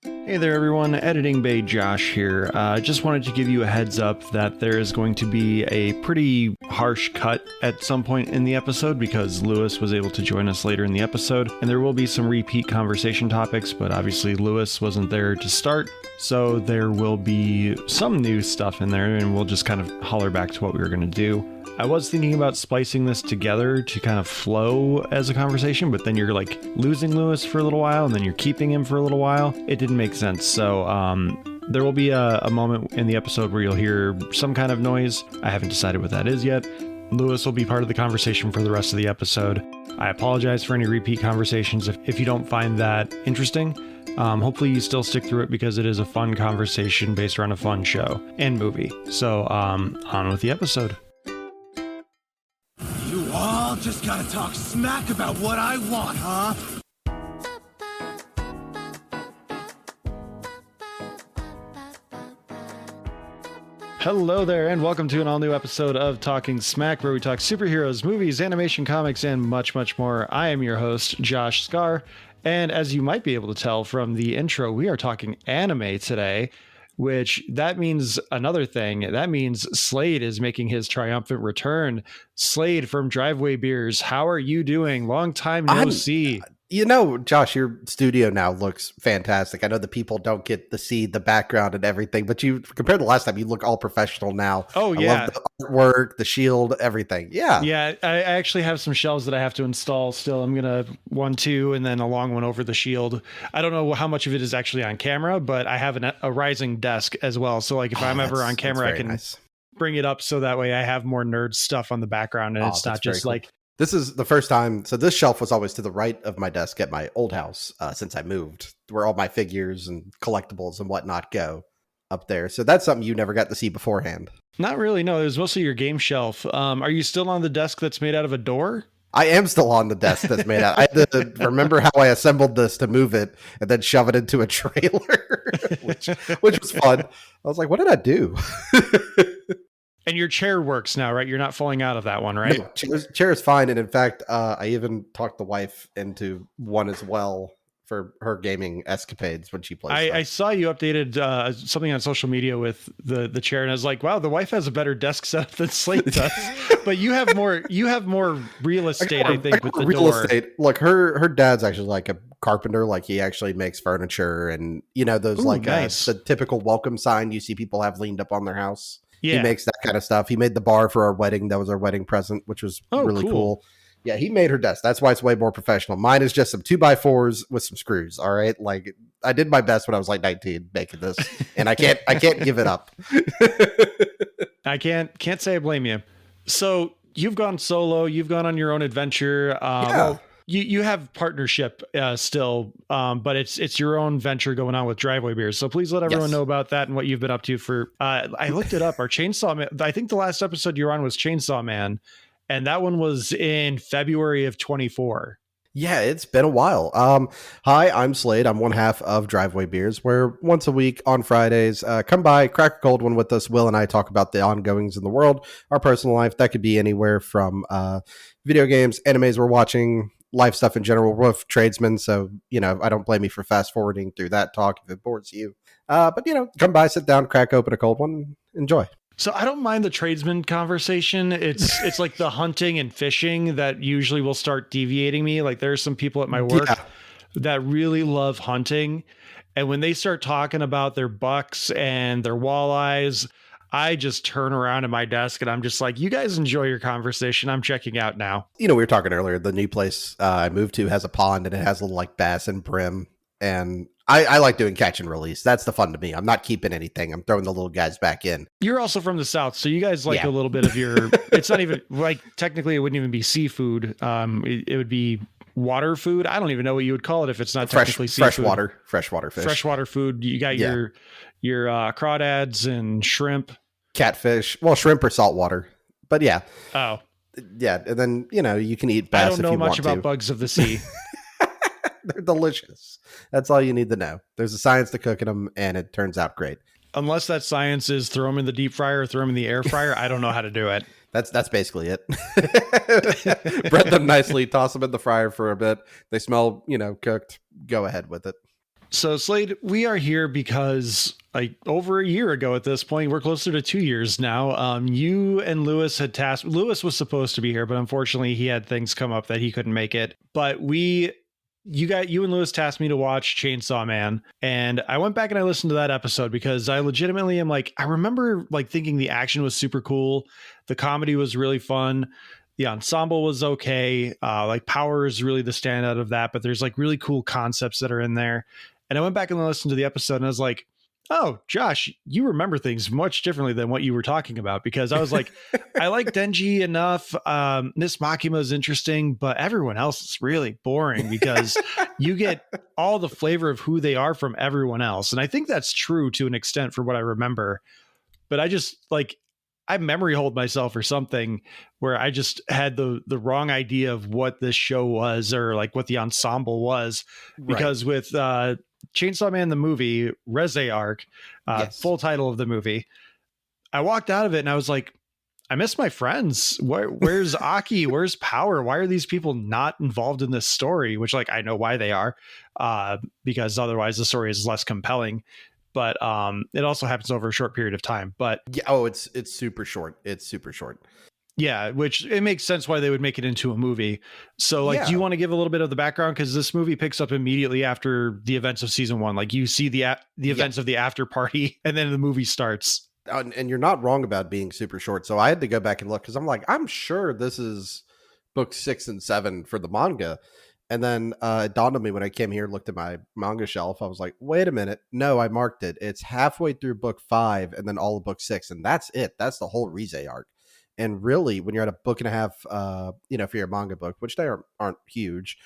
Hey there everyone, Editing Bay Josh here. Just wanted to give you a heads up that there is going to be a pretty harsh cut at some point in the episode because Luis was able to join us later in the episode, and there will be some repeat conversation topics, but obviously Luis wasn't there to start, so there will be some new stuff in there, and we'll just kind of holler back to what we were going to do. I was thinking about splicing this together to kind of flow as a conversation, but then you're like losing Luis for a little while and then you're keeping him for a little while. It didn't make sense. So there will be a moment in the episode where you'll hear some kind of noise. I haven't decided what that is yet. Luis will be part of the conversation for the rest of the episode. I apologize for any repeat conversations if you don't find that interesting. Hopefully you still stick through it because it is a fun conversation based around a fun show and movie. So on with the episode. You all just gotta talk smack about what I want, huh? Hello there, and welcome to an all-new episode of Talking Smack, where we talk superheroes, movies, animation, comics, and much, much more. I am your host, Josh Scar, and as you might be able to tell from the intro, we are talking anime today, which that means another thing. That means Slade is making his triumphant return. Slade from Driveway Beers, how are you doing? Long time no see. You know, Josh, your studio now looks fantastic. I know the people don't get to see the background and everything, but you, compared to last time, you look all professional now. Oh, I yeah. love the artwork, the shield, everything. Yeah. Yeah, I actually have some shelves that I have to install still. I'm going to 1-2 and then a long one over the shield. I don't know how much of it is actually on camera, but I have a rising desk as well. So like if I'm ever on camera, I can bring it up so that way I have more nerd stuff on the background and it's not just like... This is the first time. So this shelf was always to the right of my desk at my old house since I moved, where all my figures and collectibles and whatnot go up there. So that's something you never got to see beforehand. Not really. No, it was mostly your game shelf. Are you still on the desk that's made out of a door? I am still on the desk that's made out. I had to remember how I assembled this to move it and then shove it into a trailer, which was fun. I was like, what did I do? And your chair works now, right? You're not falling out of that one, right? No, chair is fine. And in fact, I even talked the wife into one as well for her gaming escapades when she plays. I saw you updated something on social media with the chair, and I was like, wow, the wife has a better desk setup than Slate does. But you have more real estate, I think, with the real door. Estate. Look, her dad's actually like a carpenter. Like he actually makes furniture and those nice. The typical welcome sign you see people have leaned up on their house. Yeah. He makes that kind of stuff. He made the bar for our wedding. That was our wedding present, which was really cool. Yeah, he made her desk. That's why it's way more professional. Mine is just some 2x4s with some screws. All right. Like I did my best when I was like 19 making this, and I can't give it up. I can't say I blame you. So you've gone solo, you've gone on your own adventure. Well, you have partnership still, but it's your own venture going on with Driveway Beers. So please let everyone know about that and what you've been up to for, I looked it up. Our Chainsaw Man, I think the last episode you were on was Chainsaw Man, and that one was in February of 24. Yeah, it's been a while. Hi, I'm Slade. I'm one half of Driveway Beers, where once a week on Fridays, come by, crack a cold one with us. Will and I talk about the ongoings in the world, our personal life. That could be anywhere from video games, animes we're watching, life stuff in general. We're both tradesmen, so I don't blame you for fast forwarding through that talk if it bores you. But come by, sit down, crack open a cold one, enjoy. So I don't mind the tradesman conversation. It's like the hunting and fishing that usually will start deviating me. Like there's some people at my work that really love hunting, and when they start talking about their bucks and their walleyes, I just turn around at my desk and I'm just like, you guys enjoy your conversation. I'm checking out now. We were talking earlier, the new place I moved to has a pond and it has a little like bass and brim. And I like doing catch and release. That's the fun to me. I'm not keeping anything. I'm throwing the little guys back in. You're also from the South, so you guys like a little bit of your, it's not even like, technically it wouldn't even be seafood. It would be water food. I don't even know what you would call it if it's not technically seafood. Freshwater fish. Freshwater food. You got your crawdads and shrimp. Catfish. Well, shrimp or saltwater. But yeah. Oh. Yeah. And then, you can eat bass if you want to. I don't know much about bugs of the sea. They're delicious. That's all you need to know. There's a science to cooking them, and it turns out great. Unless that science is throw them in the deep fryer or throw them in the air fryer, I don't know how to do it. That's basically it. Bread them nicely, toss them in the fryer for a bit. They smell, cooked. Go ahead with it. So, Slade, we are here because like over a year ago at this point, we're closer to 2 years now. You and Lewis had tasked. Lewis was supposed to be here, but unfortunately, he had things come up that he couldn't make it. But you and Lewis tasked me to watch Chainsaw Man, and I went back and I listened to that episode because I legitimately am like, I remember like thinking the action was super cool, the comedy was really fun. The ensemble was okay. Like Power is really the standout of that, but there's like really cool concepts that are in there. And I went back and listened to the episode and I was like, oh, Josh, you remember things much differently than what you were talking about, because I was like, I like Denji enough. Miss Makima is interesting, but everyone else is really boring because you get all the flavor of who they are from everyone else. And I think that's true to an extent for what I remember. But I just like, I memory hold myself or something where I just had the wrong idea of what this show was or like what the ensemble was, because with Chainsaw Man, the movie, Reze arc, full title of the movie, I walked out of it and I was like, I miss my friends. Where's Aki? Where's Power? Why are these people not involved in this story? Which, like, I know why they are, because otherwise the story is less compelling. But it also happens over a short period of time. But yeah, it's super short. It's super short. Yeah, which it makes sense why they would make it into a movie. So, like, do you want to give a little bit of the background? Because this movie picks up immediately after the events of season one. Like, you see the events of the after party, and then the movie starts. And you're not wrong about being super short. So I had to go back and look because I'm like, I'm sure this is book 6 and 7 for the manga. And then it dawned on me when I came here and looked at my manga shelf. I was like, wait a minute. No, I marked it. It's halfway through book 5 and then all of book 6. And that's it. That's the whole Reze arc. And really, when you're at a book and a half, for your manga book, which they aren't huge,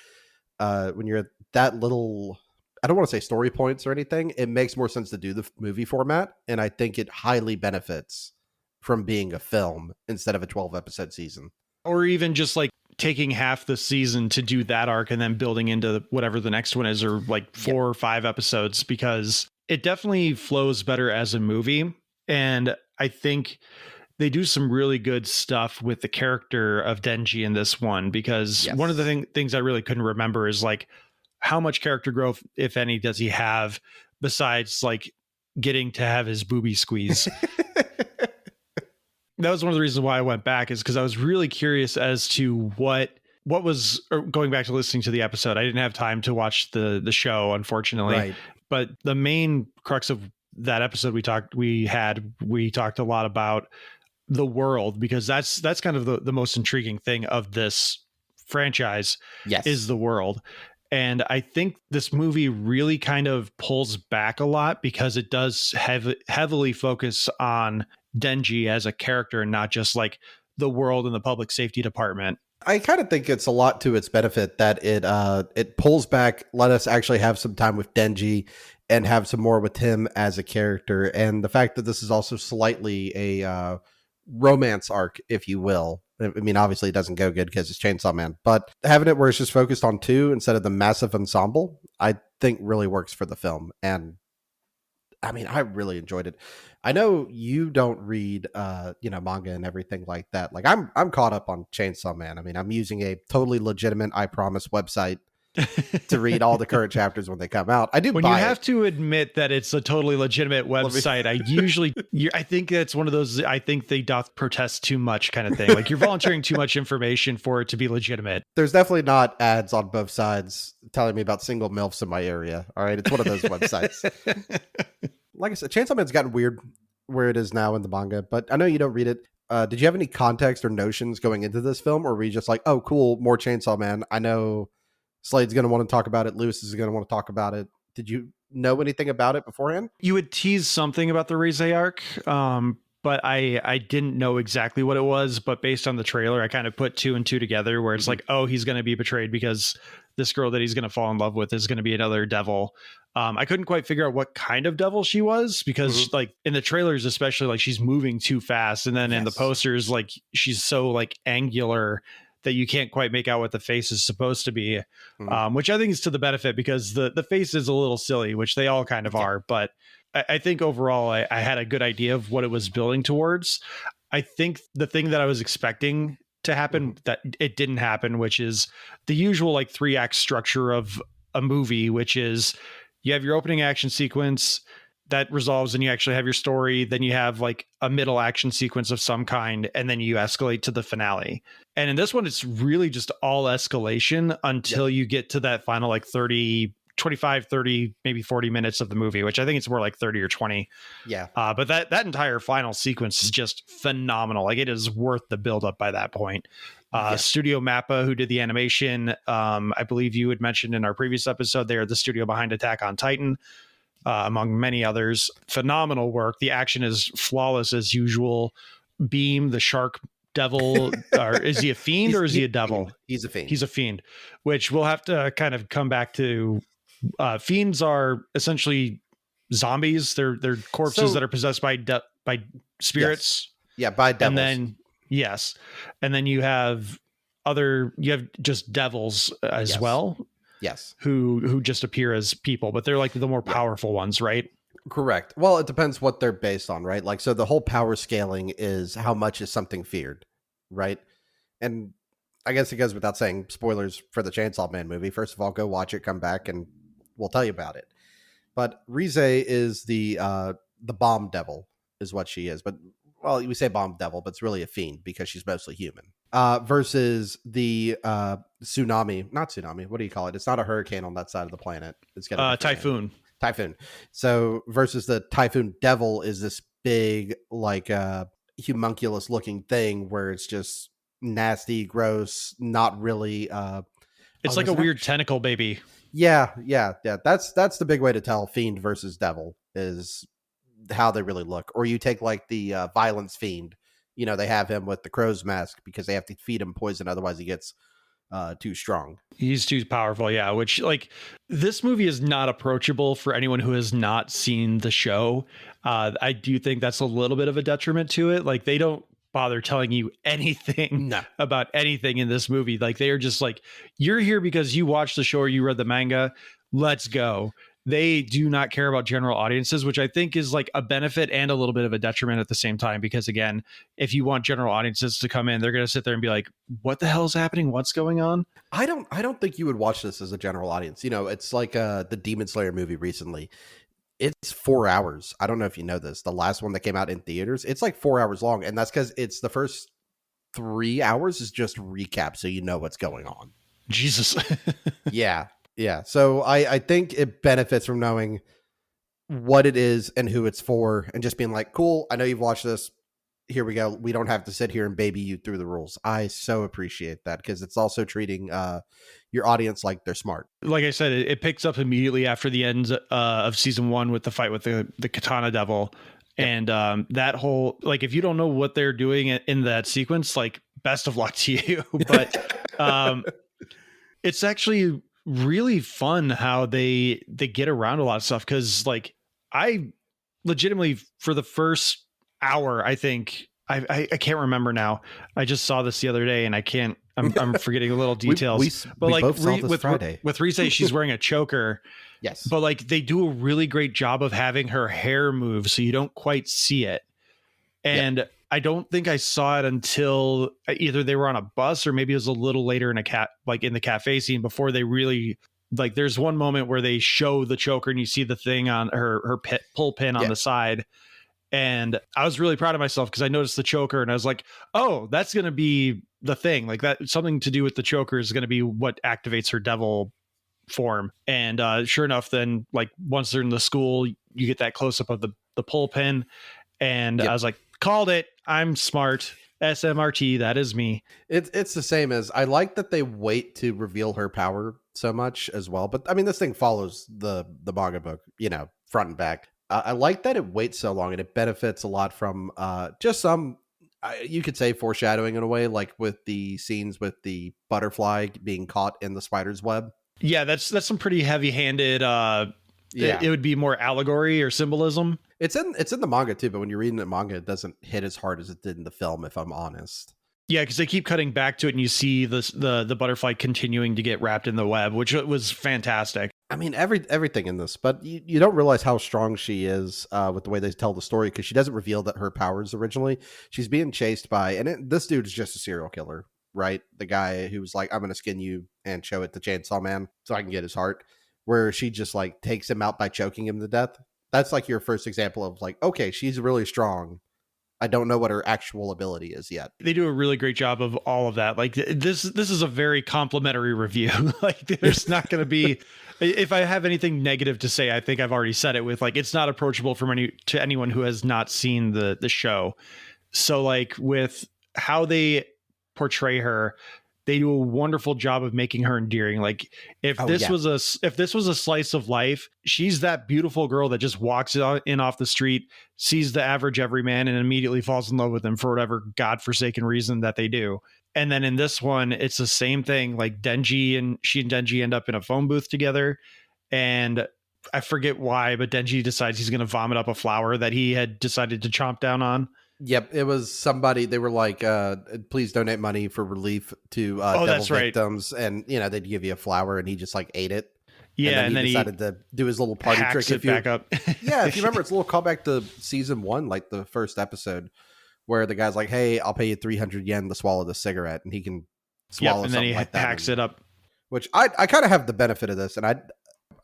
when you're at that little, I don't want to say story points or anything, it makes more sense to do the movie format. And I think it highly benefits from being a film instead of a 12-episode season. Or even just like taking half the season to do that arc and then building into whatever the next one is, or like 4 or 5 episodes, because it definitely flows better as a movie. And I think they do some really good stuff with the character of Denji in this one, because one of the things I really couldn't remember is like how much character growth, if any, does he have besides like getting to have his booby squeeze. That was one of the reasons why I went back, is because I was really curious as to what was, or going back to listening to the episode. I didn't have time to watch the show, unfortunately. Right. But the main crux of that episode we talked a lot about the world, because that's kind of the most intriguing thing of this franchise is the world. And I think this movie really kind of pulls back a lot because it does heavily focus on Denji as a character and not just like the world and the public safety department. I kind of think it's a lot to its benefit that it pulls back, let us actually have some time with Denji and have some more with him as a character. And the fact that this is also slightly a romance arc, if you will. I mean, obviously it doesn't go good because it's Chainsaw Man, but having it where it's just focused on 2 instead of the massive ensemble, I think really works for the film. And I mean, I really enjoyed it. I know you don't read, manga and everything like that. Like I'm caught up on Chainsaw Man. I mean, I'm using a totally legitimate, I promise, website to read all the current chapters when they come out. I do. When you have to admit that it's a totally legitimate website, I think that's one of those, I think they doth protest too much kind of thing. Like you're volunteering too much information for it to be legitimate. There's definitely not ads on both sides telling me about single MILFs in my area. All right. It's one of those websites. Like I said, Chainsaw Man's gotten weird where it is now in the manga, but I know you don't read it. Did you have any context or notions going into this film, or were you just like, oh, cool, more Chainsaw Man? I know Slade's going to want to talk about it. Lewis is going to want to talk about it. Did you know anything about it beforehand? You would tease something about the Reze arc, but I didn't know exactly what it was. But based on the trailer, I kind of put 2 and 2 together, where it's like, oh, he's going to be betrayed because this girl that he's going to fall in love with is going to be another devil. I couldn't quite figure out what kind of devil she was, because like in the trailers, especially, like she's moving too fast. And then in the posters, like she's so like angular that you can't quite make out what the face is supposed to be, which I think is to the benefit, because the face is a little silly, which they all kind of are. But I think overall, I had a good idea of what it was building towards. I think the thing that I was expecting to happen, that it didn't happen, which is the usual like 3-act structure of a movie, which is you have your opening action sequence that resolves, and you actually have your story. Then you have like a middle action sequence of some kind, and then you escalate to the finale. And in this one, it's really just all escalation until you get to that final like 25, 30, maybe 40 minutes of the movie, which I think it's more like 30 or 20. Yeah. But that entire final sequence is just phenomenal. Like, it is worth the build up by that point. Studio MAPPA, who did the animation, I believe you had mentioned in our previous episode, they're the studio behind Attack on Titan. Among many others. Phenomenal work. The action is flawless as usual. Beam, the shark devil, or is he a fiend or is he a devil? He's a fiend. He's a fiend, which we'll have to kind of come back to. Fiends are essentially zombies. They're corpses that are possessed by spirits. Yes. Yeah, by devils. And then you have just devils as well. Yes. Who just appear as people, but they're like the more powerful ones, right? Correct. Well, it depends what they're based on, right? Like, so the whole power scaling is how much is something feared, right? And I guess it goes without saying, spoilers for the Chainsaw Man movie. First of all, go watch it, come back, and we'll tell you about it. But Reze is the bomb devil, is what she is. But, well, we say bomb devil, but it's really a fiend because she's mostly human. Versus the tsunami, not tsunami. What do you call it? It's not a hurricane on that side of the planet. It's got a typhoon. Typhoon. So versus the typhoon devil is this big, like homunculus looking thing where it's just nasty, gross, not really. It's like a weird tentacle baby. Yeah. That's the big way to tell fiend versus devil is how they really look. Or you take like the violence fiend. You know, they have him with the crow's mask because they have to feed him poison. Otherwise he gets too strong. He's too powerful. Yeah. Which, like, this movie is not approachable for anyone who has not seen the show. I do think that's a little bit of a detriment to it. Like, they don't bother telling you anything about anything in this movie. Like, they are just like, you're here because you watched the show or you read the manga. Let's go. They do not care about general audiences, which I think is like a benefit and a little bit of a detriment at the same time. Because again, if you want general audiences to come in, they're going to sit there and be like, what the hell is happening? What's going on? I don't think you would watch this as a general audience. You know, it's like the Demon Slayer movie recently. It's 4 hours. I don't know if you know this. The last one that came out in theaters, it's like 4 hours long. And that's because it's the first 3 hours is just recap. So you know what's going on. Jesus. Yeah. So I think it benefits from knowing what it is and who it's for and just being like, cool, I know you've watched this. Here we go. We don't have to sit here and baby you through the rules. I so appreciate that because it's also treating your audience like they're smart. Like I said, it picks up immediately after the end of season 1 with the fight with the Katana Devil. Yep. And that whole, like, if you don't know what they're doing in that sequence, like, best of luck to you. But it's actually really fun how they get around a lot of stuff, because like I legitimately for the first hour, I think I can't remember now. I just saw this the other day and I'm forgetting a little details. But like both saw this Friday. With Reze, she's wearing a choker. Yes. But like they do a really great job of having her hair move so you don't quite see it. And I don't think I saw it until either they were on a bus or maybe it was a little later in in the cafe scene before they really, like, there's one moment where they show the choker and you see the thing on her pull pin on the side. And I was really proud of myself because I noticed the choker and I was like, oh, that's going to be the thing. Like, that something to do with the choker is going to be what activates her devil form. And sure enough, then like once they're in the school, you get that close up of the pull pin. And I was like, called it. I'm smart. SMRT. That is me. It's the same as, I like that they wait to reveal her power so much as well. But I mean, this thing follows the manga book, you know, front and back. I like that it waits so long and it benefits a lot from just some, you could say, foreshadowing in a way, like with the scenes with the butterfly being caught in the spider's web. Yeah, that's some pretty heavy-handed. It would be more allegory or symbolism. It's in the manga too, but when you're reading the manga, it doesn't hit as hard as it did in the film, if I'm honest. Yeah, because they keep cutting back to it and you see the butterfly continuing to get wrapped in the web, which was fantastic. I mean, everything in this, but you don't realize how strong she is with the way they tell the story, because she doesn't reveal that her powers originally. She's being chased by, and this dude is just a serial killer, right? The guy who was like, I'm going to skin you and show it to Chainsaw Man so I can get his heart. where she just like takes him out by choking him to death. That's like your first example of like, okay, she's really strong. I don't know what her actual ability is yet. They do a really great job of all of that. Like this is a very complimentary review. Like there's not going to be, if I have anything negative to say, I think I've already said it with like, it's not approachable to anyone who has not seen the show. So like with how they portray her, they do a wonderful job of making her endearing. Like if this was a slice of life, she's that beautiful girl that just walks in off the street, sees the average everyman, and immediately falls in love with him for whatever godforsaken reason that they do. And then in this one, it's the same thing. Like she and Denji end up in a phone booth together, and I forget why, but Denji decides he's going to vomit up a flower that he had decided to chomp down on. Yep, it was somebody. They were like, "Please donate money for relief to devil victims," and they'd give you a flower, and he just like ate it. Yeah, and then he decided to do his little party trick. If you back up, yeah, if you remember, it's a little callback to season 1, like the first episode, where the guy's like, "Hey, I'll pay you 300 yen to swallow the cigarette," and he can swallow. And then he like that hacks it up. Which I kind of have the benefit of this, and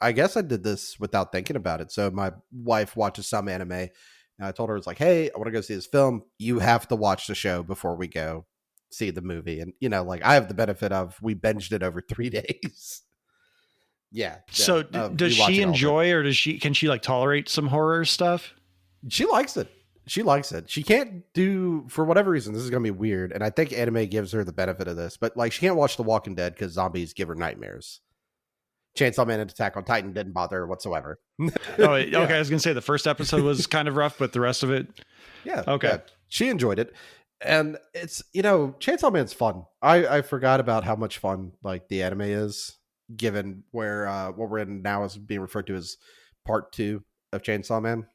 I guess I did this without thinking about it. So my wife watches some anime. And I told her, it's like, hey, I want to go see this film. You have to watch the show before we go see the movie. And, like I have the benefit of we binged it over 3 days. Yeah. So does she enjoy, or can she like tolerate some horror stuff? She likes it. She can't do, for whatever reason, this is going to be weird. And I think anime gives her the benefit of this, but like she can't watch The Walking Dead because zombies give her nightmares. Chainsaw Man and Attack on Titan didn't bother her whatsoever. Okay. Yeah. I was gonna say the first episode was kind of rough, but the rest of it, okay. Yeah, she enjoyed it, and it's Chainsaw Man's fun. I forgot about how much fun like the anime is, given where what we're in now is being referred to as part 2 of Chainsaw Man,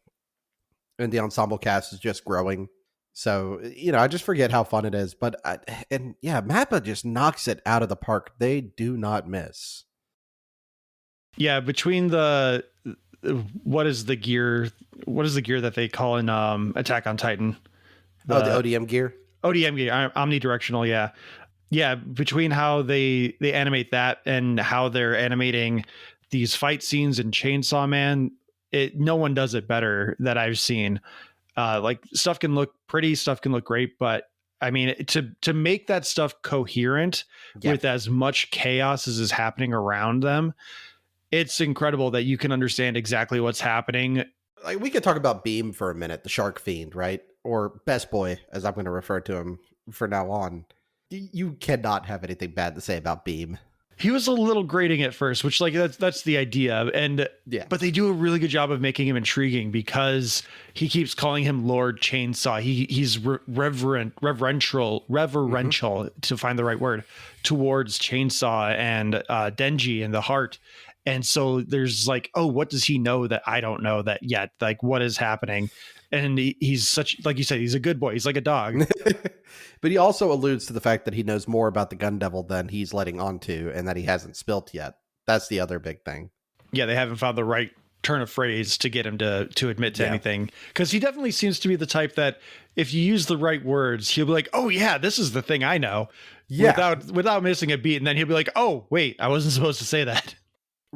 and the ensemble cast is just growing. So I just forget how fun it is. But MAPPA just knocks it out of the park. They do not miss. Yeah, between what is the gear that they call in Attack on Titan? The ODM gear? ODM gear, omnidirectional, yeah. Yeah, between how they animate that and how they're animating these fight scenes in Chainsaw Man, no one does it better that I've seen. Like stuff can look pretty, stuff can look great, but I mean, to make that stuff coherent with as much chaos as is happening around them, it's incredible that you can understand exactly what's happening. Like we could talk about Beam for a minute, the Shark Fiend, right? Or Best Boy, as I'm going to refer to him for now on. You cannot have anything bad to say about Beam. He was a little grating at first, which like that's the idea, but they do a really good job of making him intriguing because he keeps calling him Lord Chainsaw. He's reverential to find the right word towards Chainsaw and Denji and the Heart. And so there's like, oh, what does he know that I don't know that yet? Like, what is happening? And he's such, like you said, he's a good boy. He's like a dog. But he also alludes to the fact that he knows more about the Gun Devil than he's letting on to, and that he hasn't spilt yet. That's the other big thing. Yeah, they haven't found the right turn of phrase to get him to admit to anything. Because he definitely seems to be the type that if you use the right words, he'll be like, oh, yeah, this is the thing I know. Yeah. Without missing a beat. And then he'll be like, oh, wait, I wasn't supposed to say that.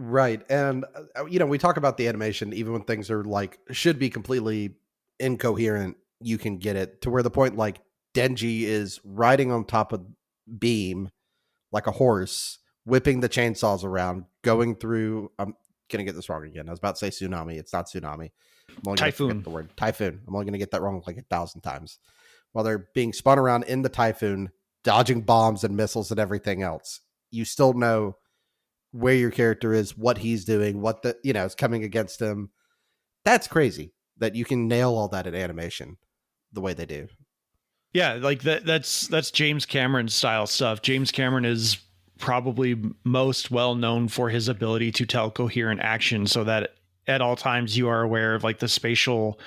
Right. And, we talk about the animation, even when things are like, should be completely incoherent, you can get it to where the point like Denji is riding on top of Beam like a horse, whipping the chainsaws around, going through, I'm going to get this wrong again. I was about to say tsunami. It's not tsunami. Typhoon. The word typhoon. I'm only going to get that wrong like 1,000 times. While they're being spun around in the typhoon, dodging bombs and missiles and everything else. You still know where your character is, what he's doing, what is coming against him. That's crazy that you can nail all that in animation the way they do. Yeah, like that's James Cameron style stuff. James Cameron is probably most well known for his ability to tell coherent action so that at all times you are aware of like the spatial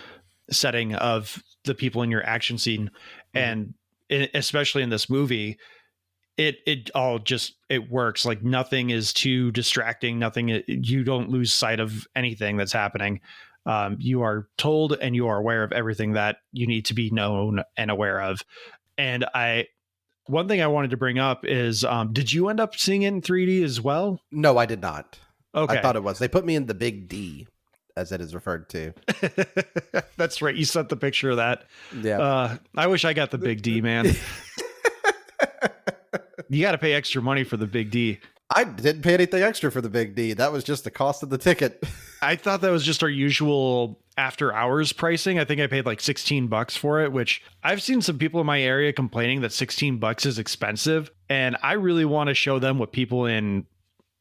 setting of the people in your action scene. And especially in this movie, it all just, it works. Like nothing is too distracting. You don't lose sight of anything that's happening. You are told and you are aware of everything that you need to be known and aware of. And one thing I wanted to bring up is, did you end up seeing it in 3D as well? No, I did not. I Okay. thought it was. They put me in the big D, as it is referred to. That's right. You sent the picture of that. Yeah. I wish I got the big D, man. You got to pay extra money for the big D. I didn't pay anything extra for the big D. That was just the cost of the ticket. I thought that was just our usual after hours pricing. I think I paid like $16 for it, which I've seen some people in my area complaining that $16 is expensive. And I really want to show them what people in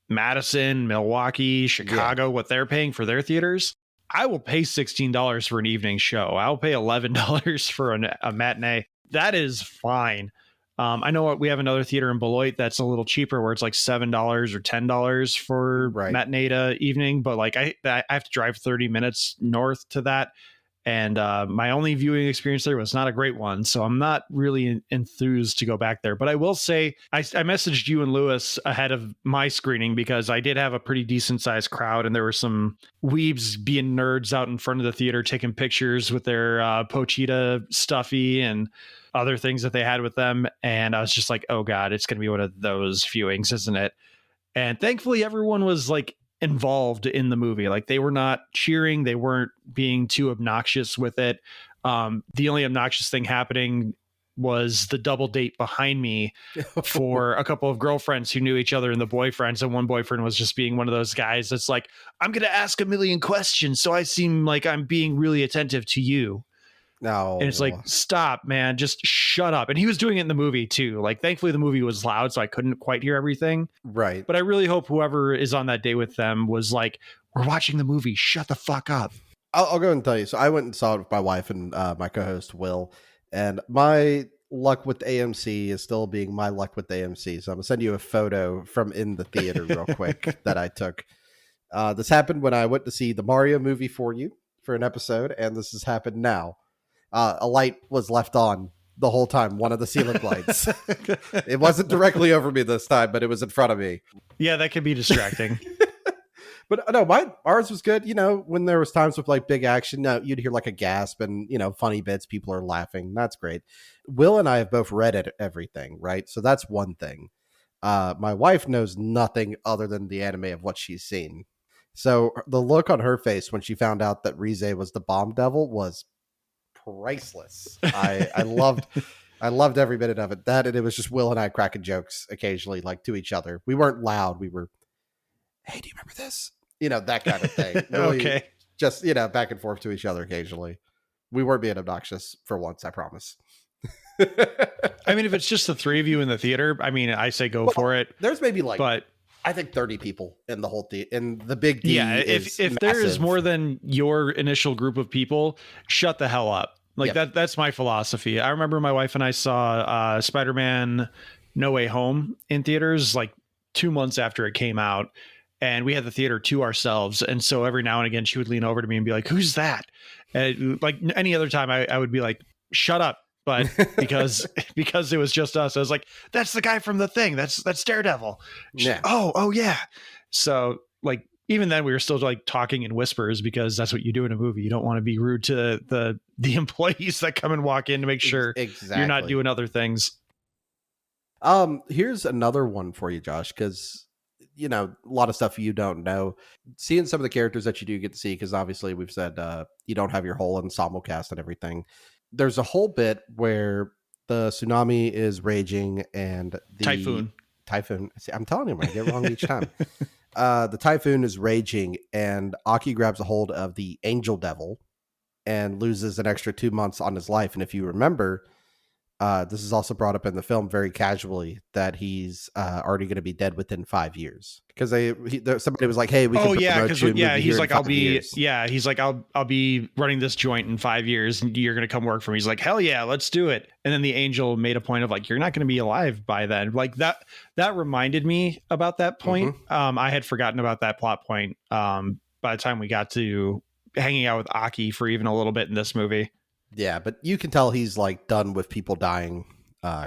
Madison, Milwaukee, Chicago, what they're paying for their theaters. I will pay $16 for an evening show. I'll pay $11 for a matinee. That is fine. I know we have another theater in Beloit that's a little cheaper, where it's like $7 or $10 for matinee to evening. But like I have to drive 30 minutes north to that. And my only viewing experience there was not a great one. So I'm not really enthused to go back there. But I will say, I messaged you and Lewis ahead of my screening because I did have a pretty decent sized crowd. And there were some weebs being nerds out in front of the theater taking pictures with their Pochita stuffy and other things that they had with them. And I was just like, oh God, it's going to be one of those viewings, isn't it? And thankfully everyone was like involved in the movie. Like they were not cheering. They weren't being too obnoxious with it. The only obnoxious thing happening was the double date behind me for a couple of girlfriends who knew each other and the boyfriends. And one boyfriend was just being one of those guys that's like, I'm going to ask a million questions, so I seem like I'm being really attentive to you. No. And it's like, stop, man, just shut up. And he was doing it in the movie too. Like, thankfully the movie was loud, so I couldn't quite hear everything. Right. But I really hope whoever is on that day with them was like, we're watching the movie, shut the fuck up. I'll go and tell you. So I went and saw it with my wife and my co-host Will, and my luck with AMC is still being my luck with AMC. So I'm gonna send you a photo from in the theater real quick that I took. This happened when I went to see the Mario movie for an episode, and this has happened now. A light was left on the whole time, one of the ceiling lights. It wasn't directly over me this time, but it was in front of me. Yeah, that could be distracting. But no, ours was good. You know, when there was times with like big action, you'd hear like a gasp and, you know, funny bits. People are laughing. That's great. Will and I have both read everything, right? So that's one thing. My wife knows nothing other than the anime of what she's seen. So the look on her face when she found out that Reze was the bomb devil was priceless. I loved every minute of it. That, and it was just Will and I cracking jokes occasionally, like to each other. We weren't loud. We were, hey, do you remember this? You know, that kind of thing. Really, okay. Just, you know, back and forth to each other occasionally. We weren't being obnoxious for once, I promise. I mean, if it's just the three of you in the theater, I mean, I say go for it. There's maybe like, but I think 30 people in the whole theater, and the big D. Yeah, if there is more than your initial group of people, shut the hell up. Like that's my philosophy. I remember my wife and I saw Spider-Man No Way Home in theaters like 2 months after it came out, and we had the theater to ourselves. And so every now and again, she would lean over to me and be like, "Who's that?" And like any other time, I would be like, "Shut up." But because it was just us, I was like, "That's the guy from The Thing. That's Daredevil." Yeah. Oh yeah. So like even then, we were still like talking in whispers because that's what you do in a movie. You don't want to be rude to the employees that come and walk in to make sure you're not doing other things. Here's another one for you, Josh, because you know a lot of stuff you don't know. Seeing some of the characters that you do get to see, because obviously we've said you don't have your whole ensemble cast and everything. There's a whole bit where the tsunami is raging and the typhoon. See, I'm telling you, I get it wrong each time. The typhoon is raging, and Aki grabs a hold of the angel devil and loses an extra 2 months on his life. And if you remember, this is also brought up in the film very casually that he's already going to be dead within 5 years, because somebody was like, "Hey, we can promote you." He's like, I'll be running this joint in 5 years, and you're going to come work for me. He's like, hell yeah, let's do it. And then the angel made a point of like, you're not going to be alive by then. Like that reminded me about that point. Mm-hmm. I had forgotten about that plot point. By the time we got to hanging out with Aki for even a little bit in this movie. Yeah, but you can tell he's like done with people dying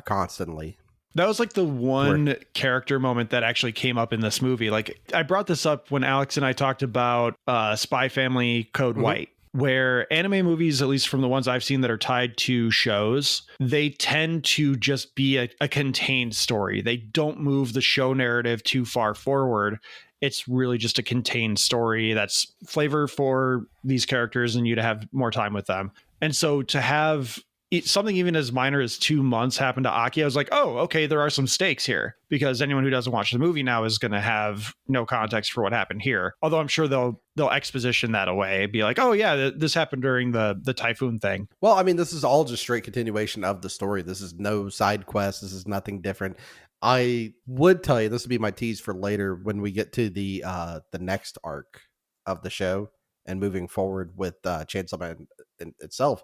constantly. That was like the one character moment that actually came up in this movie. Like I brought this up when Alex and I talked about Spy Family Code White, where anime movies, at least from the ones I've seen that are tied to shows, they tend to just be a contained story. They don't move the show narrative too far forward. It's really just a contained story that's flavor for these characters and you to have more time with them. And so to have something even as minor as 2 months happen to Aki, I was like, oh, okay, there are some stakes here, because anyone who doesn't watch the movie now is going to have no context for what happened here. Although I'm sure they'll exposition that away, be like, oh yeah, this happened during the typhoon thing. Well, I mean, this is all just straight continuation of the story. This is no side quest. This is nothing different. I would tell you, this would be my tease for later when we get to the next arc of the show and moving forward with Chainsaw Man itself.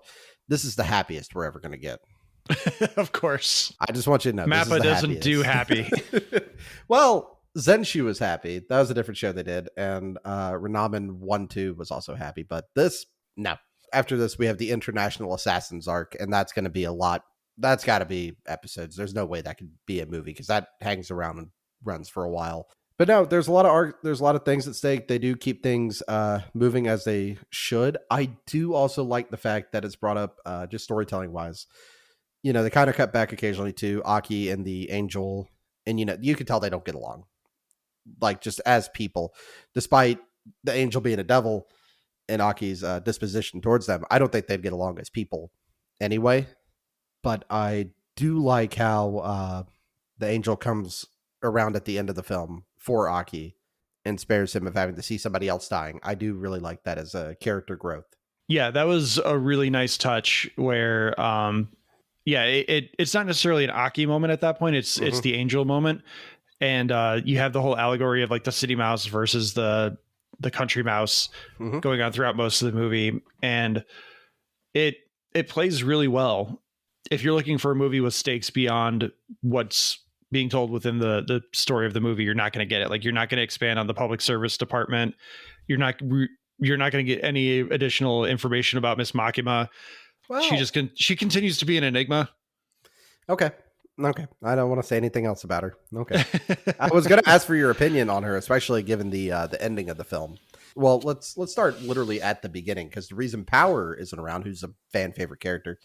This is the happiest we're ever going to get. Of course. I just want you to know. MAPPA doesn't do happy. Well, Zenshu was happy. That was a different show they did. And Renamen 1-2 was also happy. But this, no. After this, we have the International Assassins arc, and that's going to be a lot. That's got to be episodes. There's no way that could be a movie, because that hangs around and runs for a while. But no, there's a lot of art. There's a lot of things at stake. They do keep things moving as they should. I do also like the fact that it's brought up just storytelling wise. You know, they kind of cut back occasionally to Aki and the angel, and you can tell they don't get along, like just as people, despite the angel being a devil and Aki's disposition towards them. I don't think they'd get along as people anyway. But I do like how the angel comes around at the end of the film for Aki and spares him of having to see somebody else dying. I do really like that as a character growth. Yeah, that was a really nice touch where, it's not necessarily an Aki moment at that point. It's the angel moment. And you have the whole allegory of like the city mouse versus the country mouse going on throughout most of the movie. And it plays really well. If you're looking for a movie with stakes beyond what's being told within the story of the movie, you're not going to get it. Like, you're not going to expand on the public service department. You're not going to get any additional information about Miss Makima. Well, she continues to be an enigma. Okay. I don't want to say anything else about her. Okay. I was going to ask for your opinion on her, especially given the ending of the film. Well, let's start literally at the beginning, because the reason Power isn't around, who's a fan favorite character,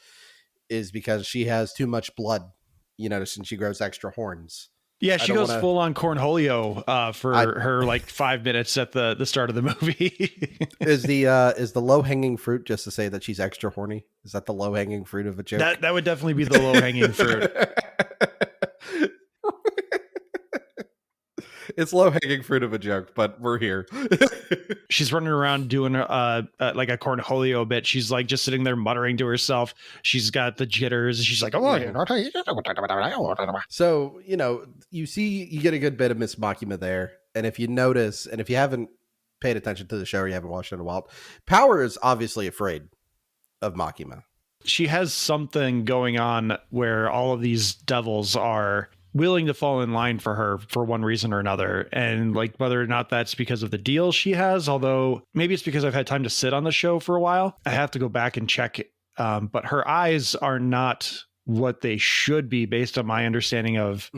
is because she has too much blood, since she grows extra horns. Yeah, she goes full on cornholio for her like 5 minutes at the start of the movie. Is the low hanging fruit just to say that she's extra horny? Is that the low hanging fruit of a joke? That would definitely be the low hanging fruit. It's low hanging fruit of a joke, but we're here. She's running around doing like a cornholio bit. She's like just sitting there muttering to herself. She's got the jitters. She's like, oh, so you get a good bit of Miss Makima there, and if you notice, and if you haven't paid attention to the show or you haven't watched it in a while, Power is obviously afraid of Makima. She has something going on where all of these devils are willing to fall in line for her for one reason or another. And like, whether or not that's because of the deal she has, although maybe it's because I've had time to sit on the show for a while, I have to go back and check. But her eyes are not what they should be based on my understanding of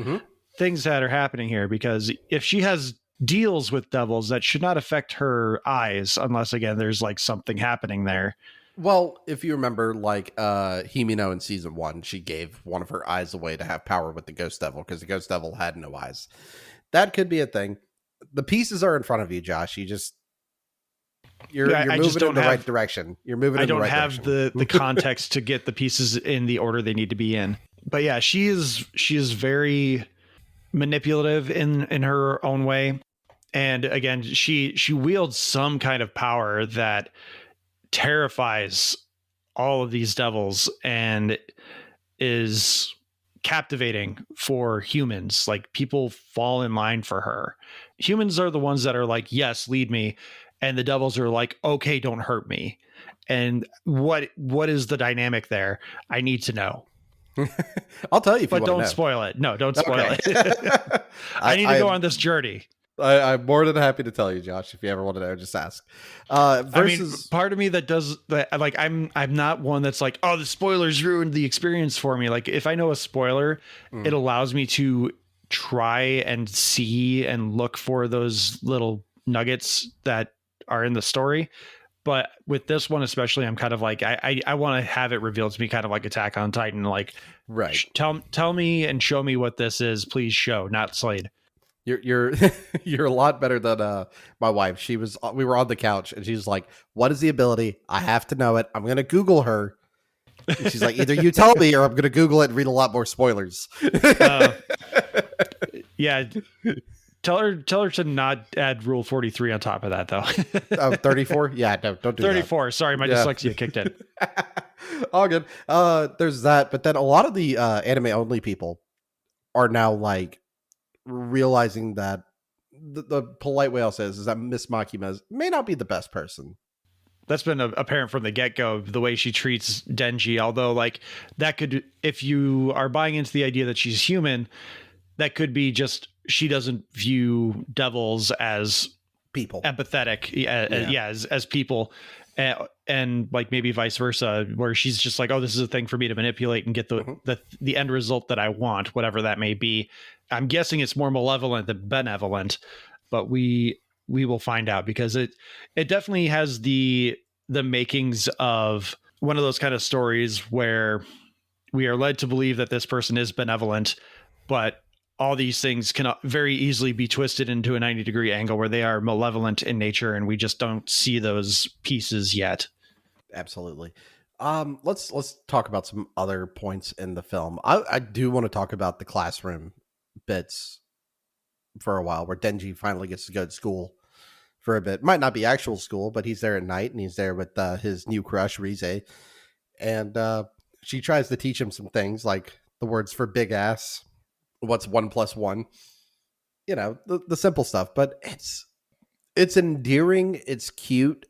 things that are happening here. Because if she has deals with devils, that should not affect her eyes unless, again, there's like something happening there. Well, if you remember, like Himino in season 1, she gave one of her eyes away to have power with the Ghost Devil because the Ghost Devil had no eyes. That could be a thing. The pieces are in front of you, Josh. You're moving in the right direction. You're moving in the right direction. I don't have the context to get the pieces in the order they need to be in. But yeah, she is very manipulative in her own way. And again, she wields some kind of power that terrifies all of these devils and is captivating for humans. Like, people fall in line for her. Humans are the ones that are like, yes, lead me. And the devils are like, okay, don't hurt me. And what is the dynamic there? I need to know. I'll tell you if but you don't know. Spoil it. No, don't spoil it. I need to go on this journey. I'm more than happy to tell you, Josh. If you ever want to know, just ask. Part of me that does that, like, I'm not one that's like, oh, the spoilers ruined the experience for me. Like, if I know a spoiler, it allows me to try and see and look for those little nuggets that are in the story. But with this one especially, I'm kind of like, I want to have it revealed to me, kind of like Attack on Titan. Like, right? Tell me and show me what this is. Please show, not Slade. You're you're a lot better than my wife. We were on the couch and she's like, "What is the ability? I have to know it. I'm gonna Google her." And she's like, "Either you tell me or I'm gonna Google it and read a lot more spoilers." Yeah. Tell her to not add Rule 43 on top of that, though. Oh, 34? Yeah, no, don't do 34. Sorry, my dyslexia kicked in. All good. There's that, but then a lot of the anime only people are now like realizing that the polite way I'll say is that Miss Makima may not be the best person. That's been apparent from the get-go, the way she treats Denji, although like that could, if you are buying into the idea that she's human, that could be just she doesn't view devils as People. empathetic as people, and like maybe vice versa, where she's just like, oh, this is a thing for me to manipulate and get the end result that I want, whatever that may be. I'm guessing it's more malevolent than benevolent, but we will find out, because it definitely has the makings of one of those kind of stories where we are led to believe that this person is benevolent, but all these things can very easily be twisted into a 90-degree angle where they are malevolent in nature, and we just don't see those pieces yet. Absolutely. Let's talk about some other points in the film. I do want to talk about the classroom bits for a while, where Denji finally gets to go to school for a bit. Might not be actual school, but he's there at night, and he's there with his new crush, Reze. And she tries to teach him some things, like the words for big ass, what's 1 + 1, the simple stuff. But it's endearing, it's cute,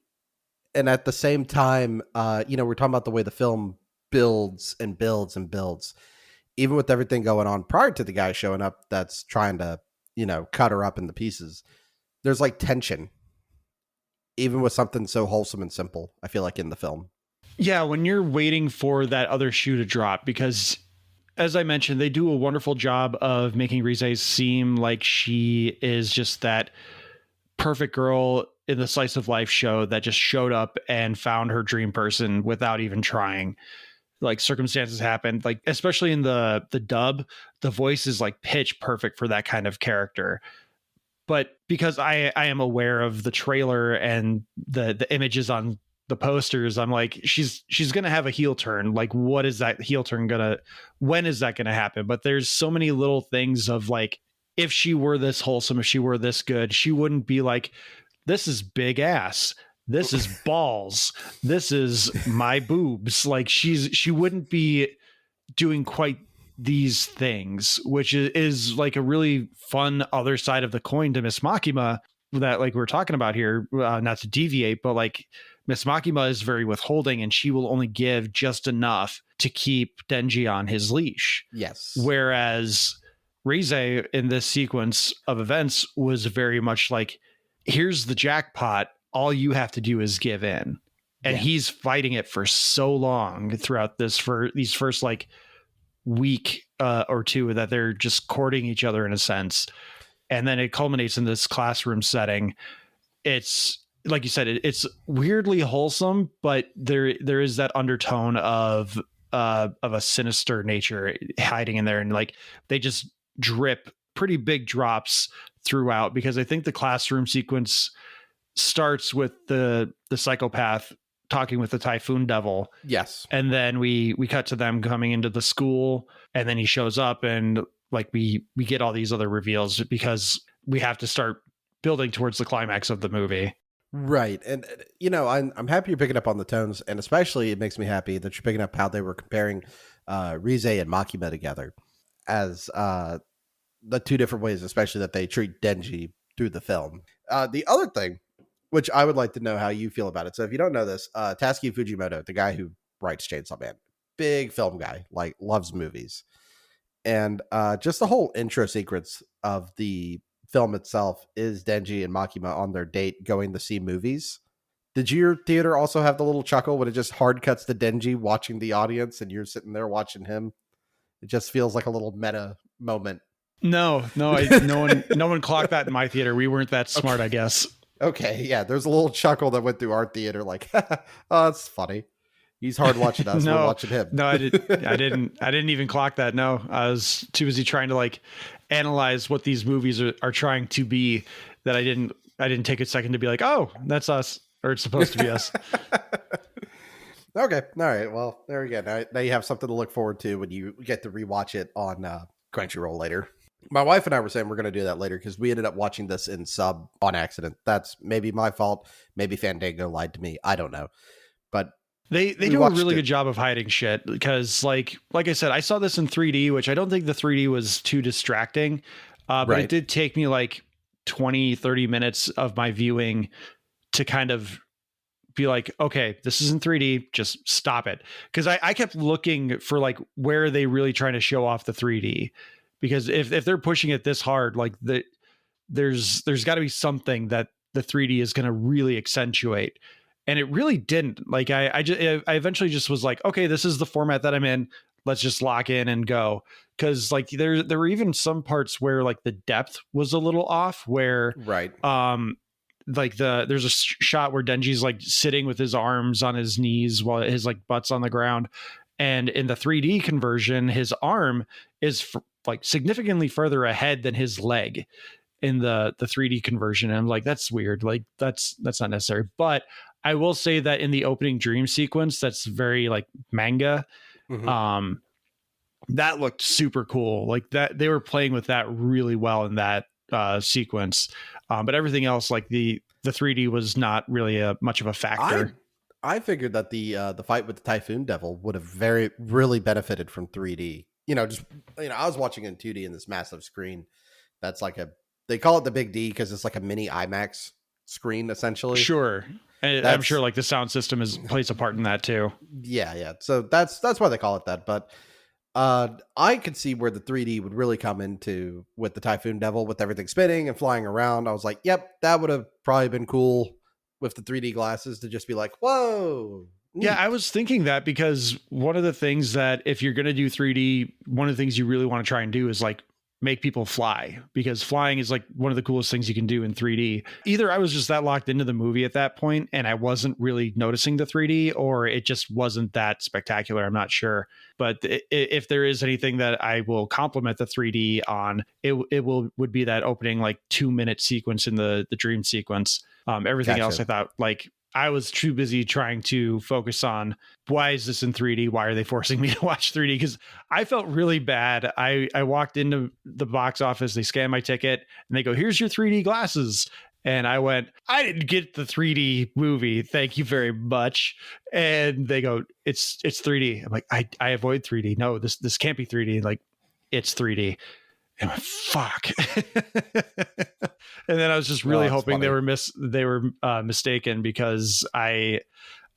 and at the same time, we're talking about the way the film builds and builds and builds, even with everything going on prior to the guy showing up that's trying to cut her up into pieces. There's like tension, even with something so wholesome and simple, I feel like, in the film. Yeah, when you're waiting for that other shoe to drop, because as I mentioned, they do a wonderful job of making Reze seem like she is just that perfect girl in the slice of life show that just showed up and found her dream person without even trying. Like, circumstances happened, like especially in the dub, the voice is like pitch perfect for that kind of character. But because I am aware of the trailer and the images on the posters, I'm like, she's gonna have a heel turn. Like, what is that heel turn when is that gonna happen? But there's so many little things of like, if she were this wholesome, if she were this good, she wouldn't be like, this is big ass, this is balls, this is my boobs. Like, she wouldn't be doing quite these things, which is like a really fun other side of the coin to Miss Makima that, like, we're talking about here, not to deviate, but like, Miss Makima is very withholding, and she will only give just enough to keep Denji on his leash. Yes. Whereas Reze in this sequence of events was very much like, here's the jackpot, all you have to do is give in. And he's fighting it for so long throughout these first like week or two that they're just courting each other in a sense. And then it culminates in this classroom setting. It's like you said, it's weirdly wholesome, but there is that undertone of a sinister nature hiding in there. And like, they just drip pretty big drops throughout, because I think the classroom sequence starts with the psychopath talking with the Typhoon Devil. Yes. And then we cut to them coming into the school, and then he shows up, and like we get all these other reveals, because we have to start building towards the climax of the movie. Right. And I'm happy you're picking up on the tones, and especially it makes me happy that you're picking up how they were comparing Reze and Makima together as the two different ways, especially that they treat Denji through the film. The other thing, which I would like to know how you feel about it. So if you don't know this, Tatsuki Fujimoto, the guy who writes Chainsaw Man, big film guy, like loves movies. And just the whole intro sequence of the film itself is Denji and Makima on their date going to see movies. Did your theater also have the little chuckle when it just hard cuts to Denji watching the audience and you're sitting there watching him? It just feels like a little meta moment. No one clocked that in my theater. We weren't that smart, I guess. Okay, yeah, there's a little chuckle that went through our theater, like, oh, it's funny. He's hard watching us. We're No, watching him. no, I didn't even clock that. No, I was too busy trying to like analyze what these movies are trying to be that I didn't take a second to be like, oh, that's us, or it's supposed to be us. Okay. All right. Well, there we go. Now you have something to look forward to when you get to rewatch it on Crunchyroll later. My wife and I were saying we're going to do that later because we ended up watching this in sub on accident. That's maybe my fault. Maybe Fandango lied to me. I don't know. But They do a really good job of hiding shit because like I said, I saw this in 3D, which I don't think the 3D was too distracting. But it did take me like 20-30 minutes of my viewing to kind of be like, okay, this is in 3D, just stop it. Because I kept looking for like where are they really trying to show off the 3D? Because if they're pushing it this hard, like there's got to be something that the 3D is going to really accentuate. And it really didn't. Like I eventually just was like, okay, this is the format that I'm in. Let's just lock in and go. Because like there were even some parts where like the depth was a little off. Where like there's a shot where Denji's like sitting with his arms on his knees while his like butt's on the ground, and in the 3D conversion, his arm is like significantly further ahead than his leg in the 3D conversion. And I'm like, that's weird. Like that's not necessary. But I will say that in the opening dream sequence, that's very like manga. Mm-hmm. That looked super cool. Like that they were playing with that really well in that sequence. But everything else, like the 3D was not really much of a factor. I figured that the fight with the Typhoon Devil would have really benefited from 3D. I was watching in 2D in this massive screen. That's like they call it the Big D because it's like a mini IMAX screen essentially. Sure. I'm sure like the sound system plays a part in that too. Yeah. So that's why they call it that. But I could see where the 3D would really come into with the Typhoon Devil with everything spinning and flying around. I was like, yep, that would have probably been cool with the 3D glasses to just be like, whoa. Yeah, I was thinking that because one of the things that if you're going to do 3D, one of the things you really want to try and do is like make people fly, because flying is like one of the coolest things you can do in 3D. Either I was just that locked into the movie at that point and I wasn't really noticing the 3D, or it just wasn't that spectacular. I'm not sure. But if there is anything that I will compliment the 3D on, it would be that opening like 2-minute sequence in the dream sequence. Everything else I thought like I was too busy trying to focus on why is this in 3D? Why are they forcing me to watch 3D? Because I felt really bad. I walked into the box office, they scanned my ticket and they go, here's your 3D glasses. And I went, I didn't get the 3D movie. Thank you very much. And they go, it's 3D. I'm like, I avoid 3D. No, this can't be 3D. Like it's 3D. And I went, fuck. And then I was just really hoping funny. they were mistaken, because I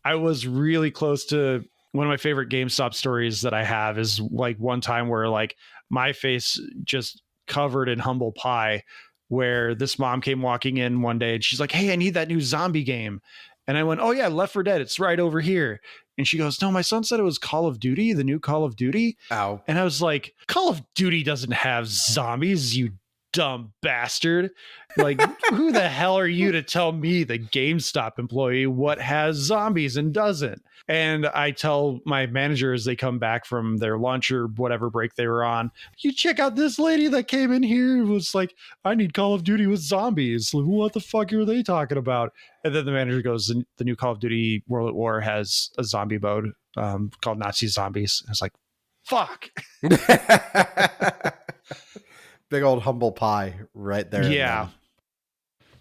was really close to one of my favorite GameStop stories that I have is like one time where like my face just covered in humble pie, where this mom came walking in one day and she's like, hey, I need that new zombie game. And I went, oh yeah, Left 4 Dead. It's right over here. And she goes, no, my son said it was Call of Duty, the new Call of Duty. Ow. And I was like, Call of Duty doesn't have zombies, you dumb bastard. Like, who the hell are you to tell me, the GameStop employee, what has zombies and doesn't? And I tell my manager as they come back from their lunch or whatever break they were on, you check out this lady that came in here and was like, I need Call of Duty with zombies. Like, what the fuck are they talking about? And then the manager goes, the new Call of Duty World at War has a zombie mode called Nazi Zombies. I was like, fuck. Big old humble pie right there. Yeah.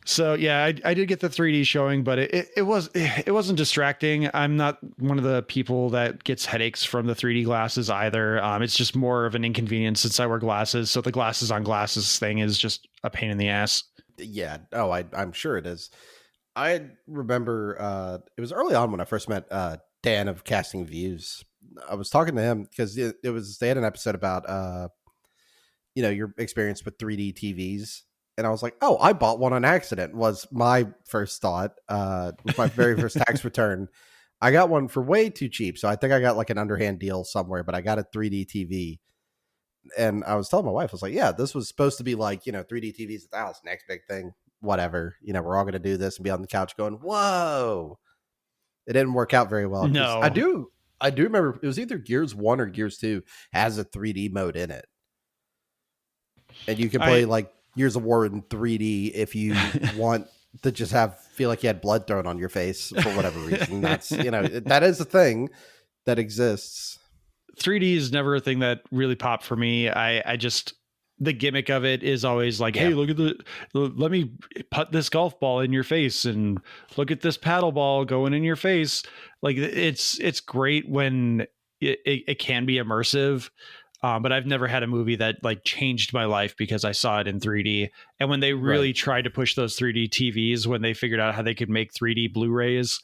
So yeah, I did get the 3D showing, but it wasn't distracting. I'm not one of the people that gets headaches from the 3D glasses either. It's just more of an inconvenience since I wear glasses. So the glasses on glasses thing is just a pain in the ass. Yeah. Oh, I'm sure it is. I remember it was early on when I first met Dan of Casting Views. I was talking to him because they had an episode about your experience with 3D TVs. And I was like, oh, I bought one on accident was my first thought. With my very first tax return. I got one for way too cheap. So I think I got like an underhand deal somewhere, but I got a 3D TV. And I was telling my wife, I was like, yeah, this was supposed to be like, 3D TVs at the house, next big thing, whatever. We're all going to do this and be on the couch going, whoa. It didn't work out very well. 'Cause No. I do remember it was either Gears 1 or Gears 2 has a 3D mode in it. And you can play like Gears of War in 3D if you want to just feel like you had blood thrown on your face for whatever reason. That's, that is a thing that exists. 3D is never a thing that really popped for me. I just, the gimmick of it is always like, hey, look at let me put this golf ball in your face and look at this paddle ball going in your face. Like it's great when it can be immersive. But I've never had a movie that like changed my life because I saw it in 3D. And when they really tried to push those 3D TVs, when they figured out how they could make 3D Blu-rays,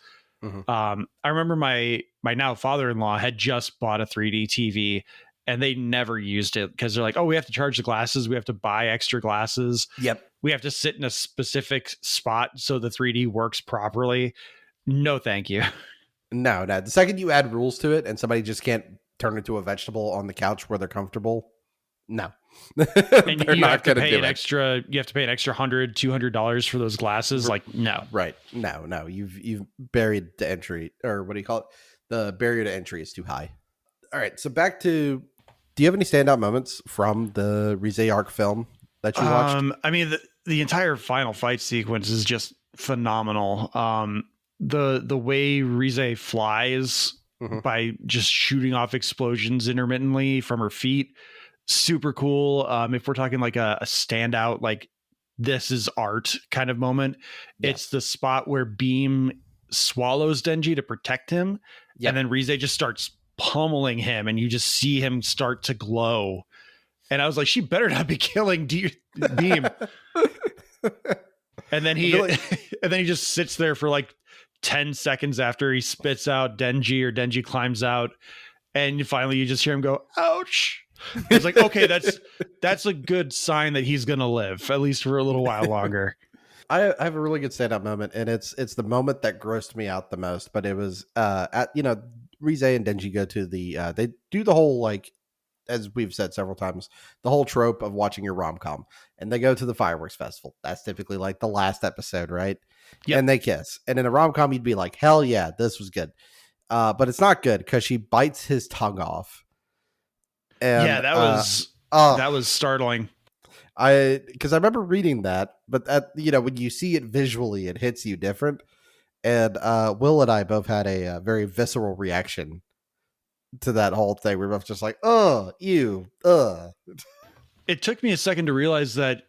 I remember my now father-in-law had just bought a 3D TV and they never used it because they're like, oh, we have to charge the glasses. We have to buy extra glasses. Yep. We have to sit in a specific spot so the 3D works properly. No, thank you. No. The second you add rules to it and somebody just can't turn into a vegetable on the couch where they're comfortable. No. And you have to pay an extra $100, $200 for those glasses. Like, no. Right. No. You've buried the entry, or what do you call it? The barrier to entry is too high. All right. So back to, do you have any standout moments from the Reze arc film that you watched? I mean, the entire final fight sequence is just phenomenal. The way Reze flies by just shooting off explosions intermittently from her feet, super cool. If we're talking like a standout, like this is art kind of moment, it's the spot where Beam swallows Denji to protect him, and then Reze just starts pummeling him, and you just see him start to glow. And I was like, she better not be killing Beam. And then he just sits there for like 10 seconds after he spits out Denji, or Denji climbs out, and finally you just hear him go, ouch. It's like, okay, that's a good sign that he's gonna live, at least for a little while longer. I have a really good standout moment, and it's the moment that grossed me out the most. But it was Reze and Denji go to they do the whole, like, as we've said several times, the whole trope of watching your rom-com, and they go to the fireworks festival. That's typically like the last episode, right? Yep. And they kiss. And in a rom-com, you'd be like, hell yeah, this was good. But it's not good because she bites his tongue off. And, yeah, that was startling. Because I remember reading that, but when you see it visually, it hits you different. And Will and I both had a very visceral reaction to that whole thing. We were both just like, oh, ew, It took me a second to realize that,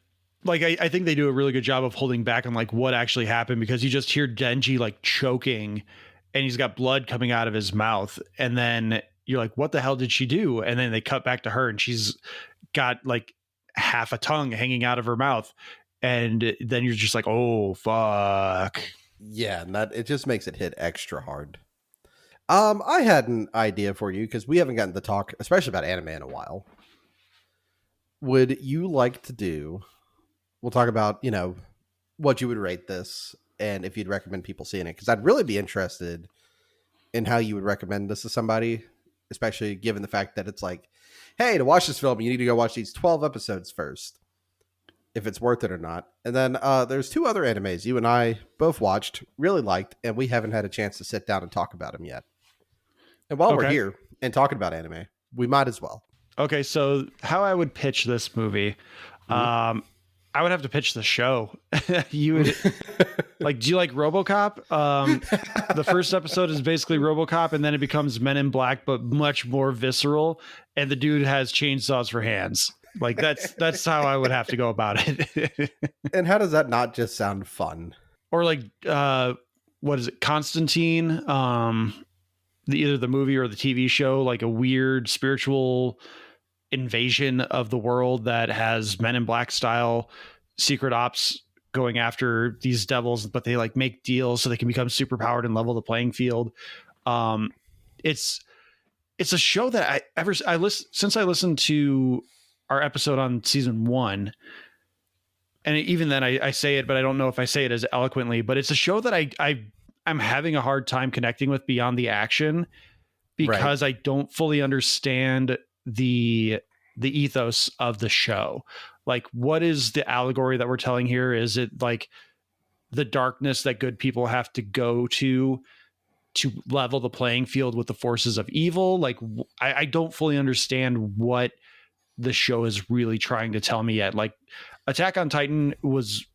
like, I think they do a really good job of holding back on like what actually happened, because you just hear Denji like choking and he's got blood coming out of his mouth. And then you're like, what the hell did she do? And then they cut back to her and she's got like half a tongue hanging out of her mouth. And then you're just like, oh, fuck. Yeah, and it just makes it hit extra hard. I had an idea for you, because we haven't gotten to talk, especially about anime, in a while. Would you like to do... We'll talk about, what you would rate this and if you'd recommend people seeing it. Because I'd really be interested in how you would recommend this to somebody, especially given the fact that it's like, hey, to watch this film, you need to go watch these 12 episodes first, if it's worth it or not. And then there's 2 other animes you and I both watched, really liked, and we haven't had a chance to sit down and talk about them yet. And while we're here and talking about anime, we might as well. Okay, so how I would pitch this movie... I would have to pitch the show. You would like, do you like RoboCop? The first episode is basically RoboCop, and then it becomes Men in Black, but much more visceral. And the dude has chainsaws for hands. Like that's how I would have to go about it. And how does that not just sound fun? Or like, what is it? Constantine, either the movie or the TV show, like a weird spiritual invasion of the world that has Men in Black style secret ops going after these devils, but they like make deals so they can become super powered and level the playing field. It's a show that since I listened to our episode on season 1, and even then I say it, but I don't know if I say it as eloquently, but it's a show that I'm having a hard time connecting with beyond the action, because I don't fully understand the ethos of the show. Like, what is the allegory that we're telling here? Is it like the darkness that good people have to go to to level the playing field with the forces of evil. Like I don't fully understand what the show is really trying to tell me yet. Like Attack on Titan was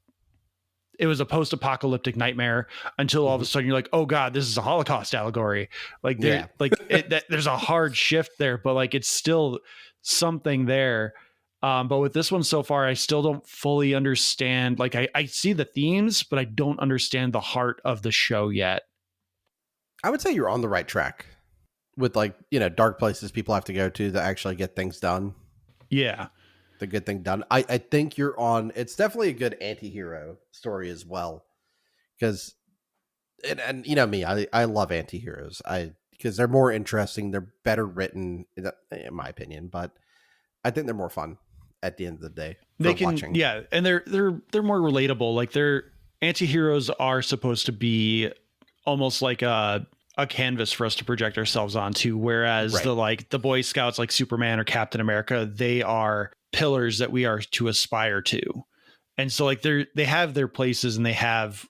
a post-apocalyptic nightmare until all of a sudden you're like, oh God, this is a Holocaust allegory. Like there's a hard shift there, but like, it's still something there. But with this one so far, I still don't fully understand. Like I see the themes, but I don't understand the heart of the show yet. I would say you're on the right track with, like, dark places people have to go to actually get things done. Yeah. The good thing done. I think you're on. It's definitely a good anti-hero story as well, because and me, I love anti-heroes. Because they're more interesting, they're better written in my opinion, but I think they're more fun at the end of the day. They can watching. Yeah, and they're more relatable. Like their anti-heroes are supposed to be almost like a canvas for us to project ourselves onto, whereas the Boy Scouts, like Superman or Captain America, they are pillars that we are to aspire to. And so like they have their places and they have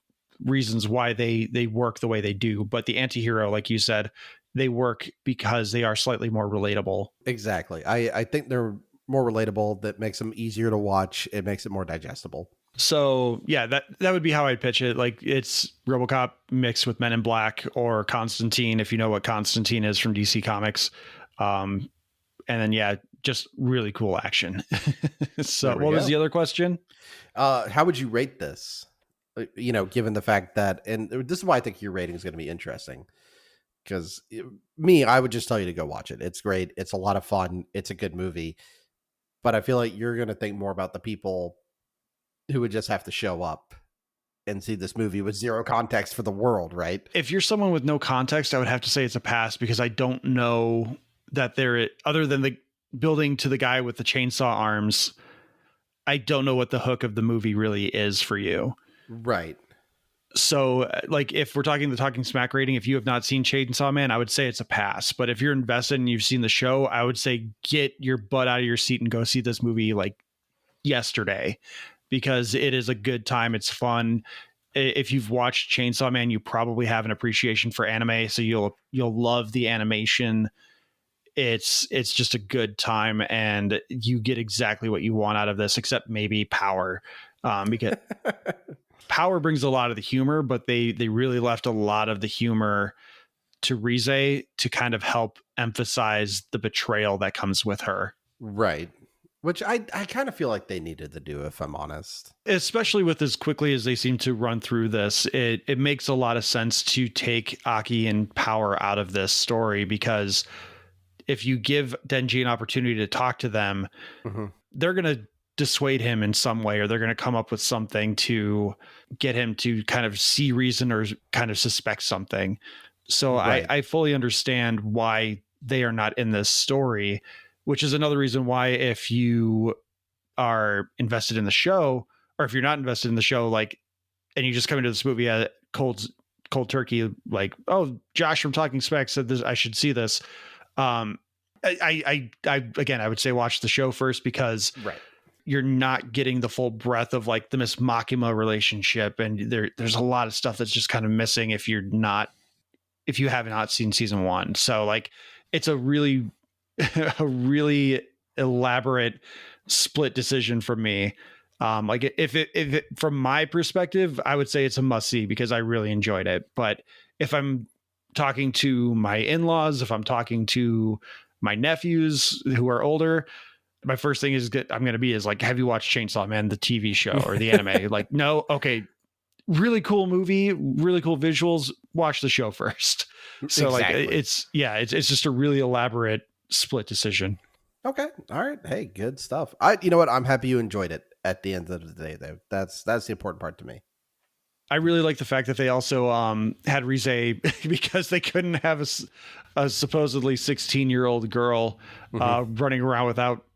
reasons why they work the way they do, but the anti-hero, like you said, they work because they are slightly more relatable. Exactly. I think they're more relatable. That makes them easier to watch. It makes it more digestible. So yeah, that would be how I'd pitch it. Like it's RoboCop mixed with Men in Black or Constantine, if you know what Constantine is from DC Comics. And then yeah, just really cool action. So what was the other question? How would you rate this? Given the fact that, and this is why I think your rating is going to be interesting. Because I would just tell you to go watch it. It's great. It's a lot of fun. It's a good movie. But I feel like you're going to think more about the people who would just have to show up and see this movie with zero context for the world, right? If you're someone with no context, I would have to say it's a pass, because I don't know that other than the building to the guy with the chainsaw arms, I don't know what the hook of the movie really is for you. Right. So like if we're talking the Talking Smack rating, if you have not seen Chainsaw Man, I would say it's a pass. But if you're invested and you've seen the show, I would say get your butt out of your seat and go see this movie like yesterday, because it is a good time. It's fun. If you've watched Chainsaw Man, you probably have an appreciation for anime, so you'll love the animation. It's just a good time, and you get exactly what you want out of this, except maybe power, because power brings a lot of the humor, but they really left a lot of the humor to Reze to kind of help emphasize the betrayal that comes with her. Right. Which I kind of feel like they needed to do, if I'm honest. Especially with as quickly as they seem to run through this, it makes a lot of sense to take Aki and Power out of this story, because if you give Denji an opportunity to talk to them, they're going to dissuade him in some way, or they're going to come up with something to get him to kind of see reason or kind of suspect something. So I fully understand why they are not in this story, which is another reason why if you are invested in the show, or if you're not invested in the show, like, and you just come into this movie at cold turkey, like, oh, Josh from Talking Smack said this, I should see this. I again, I would say watch the show first, because you're not getting the full breadth of like the Miss Makima relationship, and there's a lot of stuff that's just kind of missing if you have not seen season 1. So like, it's a really elaborate split decision from me. Like if it from my perspective, I would say it's a must see because I really enjoyed it. But if I'm talking to my in-laws, if I'm talking to my nephews who are older, my first thing is I'm going to be is like, have you watched Chainsaw Man, the TV show or the anime? Like, no. Okay. Really cool movie, really cool visuals. Watch the show first. So exactly. Like it's just a really elaborate split decision. Okay. All right. Hey, good stuff. You know what? I'm happy you enjoyed it at the end of the day, though. That's the important part to me. I really like the fact that they also had Reze because they couldn't have a supposedly 16-year-old girl running around without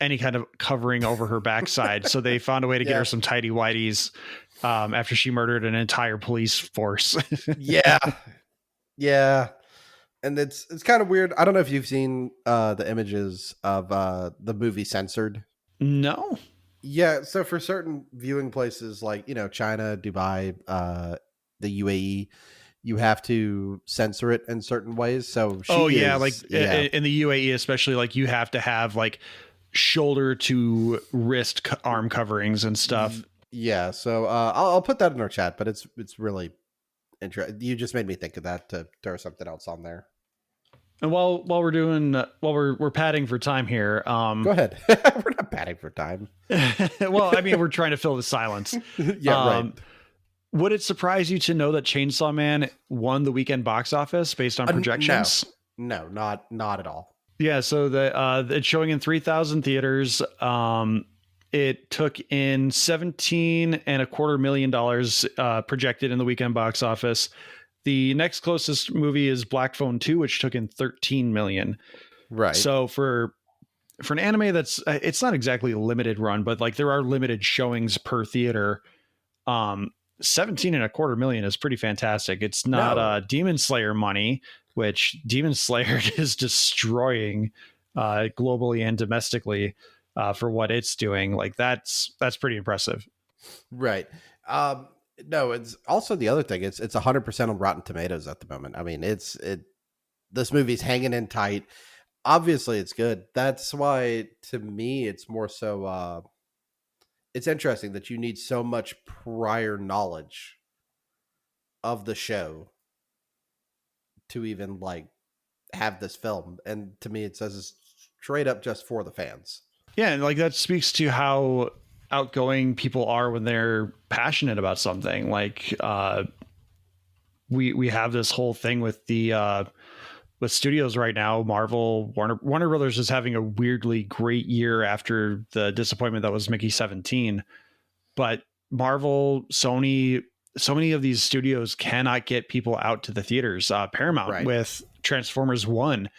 any kind of covering over her backside. So they found a way to get her some tidy whities after she murdered an entire police force. Yeah. And it's kind of weird. I don't know if you've seen the images of the movie censored. No. Yeah. So for certain viewing places like, China, Dubai, the UAE, you have to censor it in certain ways. So in the UAE especially, like you have to have like shoulder to wrist arm coverings and stuff. Yeah, so I'll put that in our chat, but it's really interesting. You just made me think of that to throw something else on there. And while we're doing we're padding for time here, go ahead. We're not padding for time. Well, I mean, we're trying to fill the silence. Right. Would it surprise you to know that Chainsaw Man won the weekend box office based on projections? No, not at all. Yeah, so it's showing in 3,000 theaters. It took in $17.25 million projected in the weekend box office. The next closest movie is Black Phone 2, which took in 13 million. Right. So for an anime that's it's not exactly a limited run, but like there are limited showings per theater. 17.25 million is pretty fantastic. It's not Demon Slayer money, which Demon Slayer is destroying globally and domestically for what it's doing. Like that's pretty impressive. Right. No, it's also the other thing. It's 100% on Rotten Tomatoes at the moment. I mean, this movie's hanging in tight. Obviously, it's good. That's why, to me, it's more so. It's interesting that you need so much prior knowledge of the show to even like have this film. And to me, it says it's straight up just for the fans. Yeah, and like that speaks to how outgoing people are when they're passionate about something. Like we have this whole thing with the with studios right now. Marvel, Warner Brothers is having a weirdly great year after the disappointment that was Mickey 17. But Marvel, Sony, so many of these studios cannot get people out to the theaters. Paramount with Transformers 1.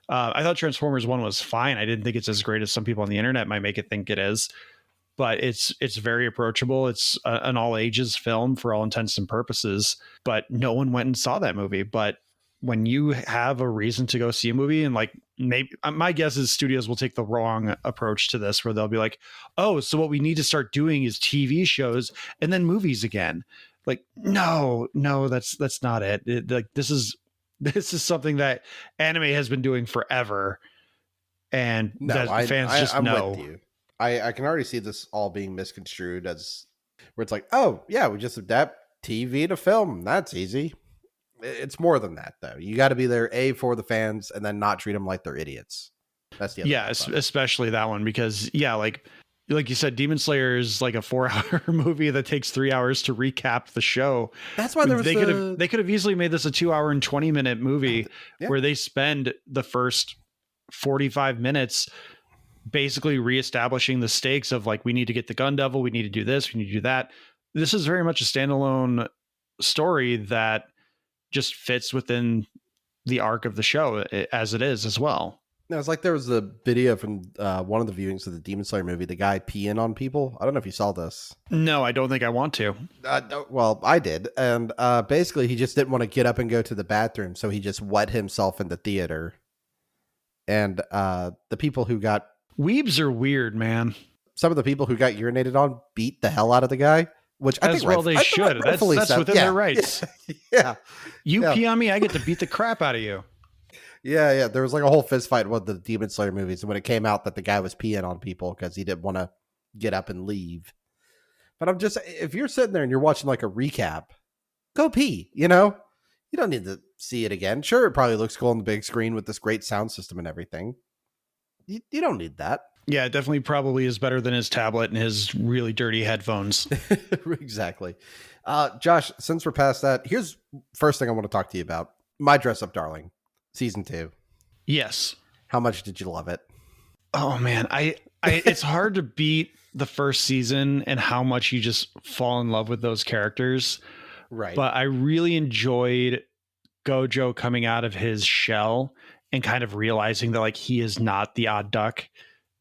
I thought Transformers 1 was fine. I didn't think it's as great as some people on the internet might make it think it is. But it's very approachable. It's an all ages film for all intents and purposes. But no one went and saw that movie. But when you have a reason to go see a movie, and like maybe my guess is studios will take the wrong approach to this, where they'll be like, oh, so what we need to start doing is TV shows and then movies again. Like, no, that's not it. Like this is something that anime has been doing forever. And fans just know. With you. I can already see this all being misconstrued as where it's like, oh yeah, we just adapt TV to film. That's easy. It's more than that, though. You got to be there for the fans, and then not treat them like they're idiots. That's the other especially that one, because like you said, Demon Slayer is like a 4-hour movie that takes 3 hours to recap the show. That's why they could have easily made this a 2-hour and 20-minute movie where they spend the first 45 minutes basically reestablishing the stakes of like, we need to get the Gun Devil, we need to do this, we need to do that. This is very much a standalone story that just fits within the arc of the show as it is as well. No, it's like there was a video from one of the viewings of the Demon Slayer movie, the guy peeing on people. I don't know if you saw this. No, I don't think I want to. Well, I did. And basically he just didn't want to get up and go to the bathroom. So he just wet himself in the theater. And the people who got... Weebs are weird, man. Some of the people who got urinated on beat the hell out of the guy. Which I think they should. That's within their rights. Yeah. You pee on me, I get to beat the crap out of you. Yeah. There was like a whole fist fight with the Demon Slayer movies. And when it came out that the guy was peeing on people because he didn't want to get up and leave. But I'm just, if you're sitting there and you're watching like a recap, go pee, you know? You don't need to see it again. Sure, it probably looks cool on the big screen with this great sound system and everything. You don't need that. Yeah, it definitely probably is better than his tablet and his really dirty headphones. Exactly. Josh, since we're past that, here's first thing I want to talk to you about. My Dress Up Darling, season 2. Yes. How much did you love it? Oh man, I it's hard to beat the first season and how much you just fall in love with those characters. Right. But I really enjoyed Gojo coming out of his shell and kind of realizing that like he is not the odd duck.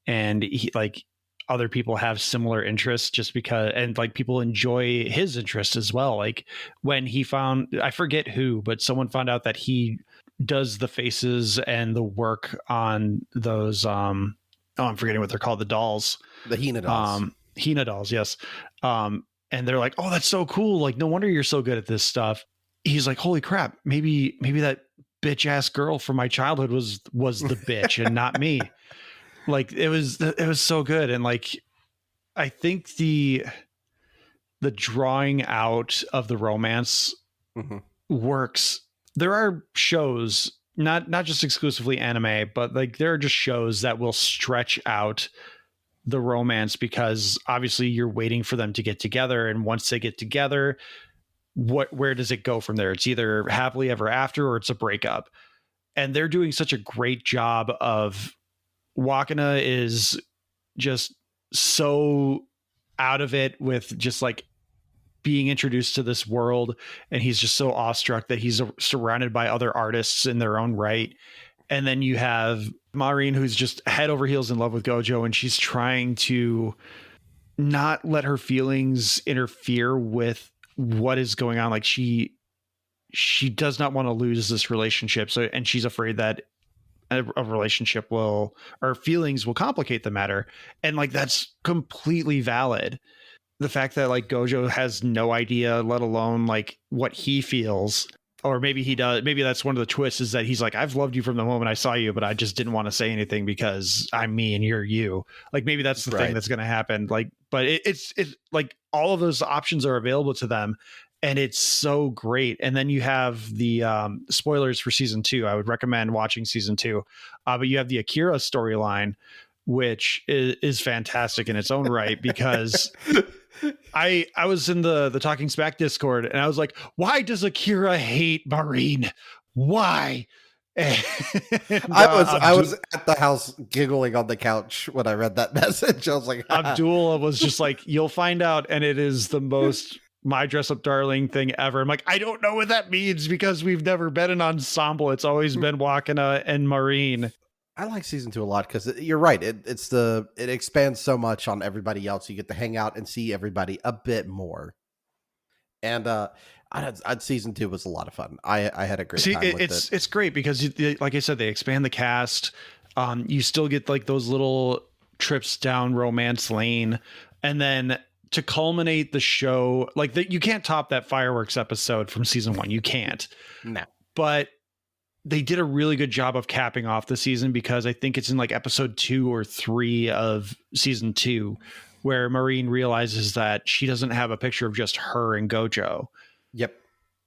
And he, like, other people have similar interests just because, and like people enjoy his interest as well. Like when he found, I forget who, but someone found out that he does the faces and the work on those, I'm forgetting what they're called. The dolls, the Hina dolls, Hina dolls. Yes. And they're like, oh, that's so cool. Like, no wonder you're so good at this stuff. he's like, holy crap, maybe that bitch ass girl from my childhood was the bitch and not me. Like it was so good. And like, I think the drawing out of the romance works. There are shows, not just exclusively anime, but like there are just shows that will stretch out the romance because obviously you're waiting for them to get together. And once they get together, where does it go from there? It's either happily ever after or it's a breakup. And they're doing such a great job of Wakana is just so out of it with just like being introduced to this world. And he's just so awestruck that he's surrounded by other artists in their own right. And then you have Maureen, who's just head over heels in love with Gojo. And she's trying to not let her feelings interfere with what is going on. Like she does not want to lose this relationship. So, and she's afraid that a relationship will, or feelings will complicate the matter. And like, that's completely valid. The fact that like Gojo has no idea, let alone like what he feels, or maybe he does. Maybe that's one of the twists is that he's like, I've loved you from the moment I saw you, but I just didn't want to say anything because I'm me and you're you. Like maybe that's the thing that's going to happen. Like, but it's like all of those options are available to them. And it's so great. And then you have the spoilers for season 2. I would recommend watching season 2. But you have the Akira storyline, which is fantastic in its own right, because I was in the Talking Smack Discord and I was like, why does Akira hate Marine? Why? And, I was at the house giggling on the couch when I read that message. I was like, Abdul was just like, you'll find out. And it is the most my dress up darling thing ever. I'm like, I don't know what that means because we've never been an ensemble. It's always been Wakana and Marine. I like season 2 a lot because you're right. It expands so much on everybody else. You get to hang out and see everybody a bit more. And season 2 was a lot of fun. I had a great time with it. It's great because, like I said, they expand the cast. You still get like those little trips down romance lane, and then to culminate the show, like you can't top that fireworks episode from season 1. You can't. No. But they did a really good job of capping off the season because I think it's in like episode 2 or 3 of season 2 where Marine realizes that she doesn't have a picture of just her and Gojo. Yep.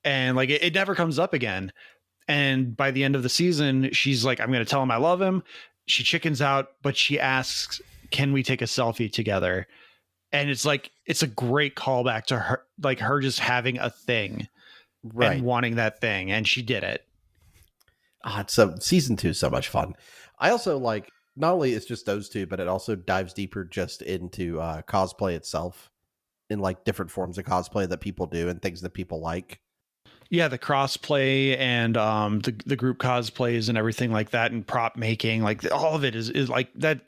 And like it never comes up again. And by the end of the season, she's like, I'm going to tell him I love him. She chickens out, but she asks, can we take a selfie together? And it's like, it's a great callback to her, like her just having a thing and wanting that thing. And she did it. So season 2 is so much fun. I also like, not only it's just those two, but it also dives deeper just into cosplay itself, in like different forms of cosplay that people do and things that people like. Yeah, the crossplay and the group cosplays and everything like that, and prop making, like all of it is like that.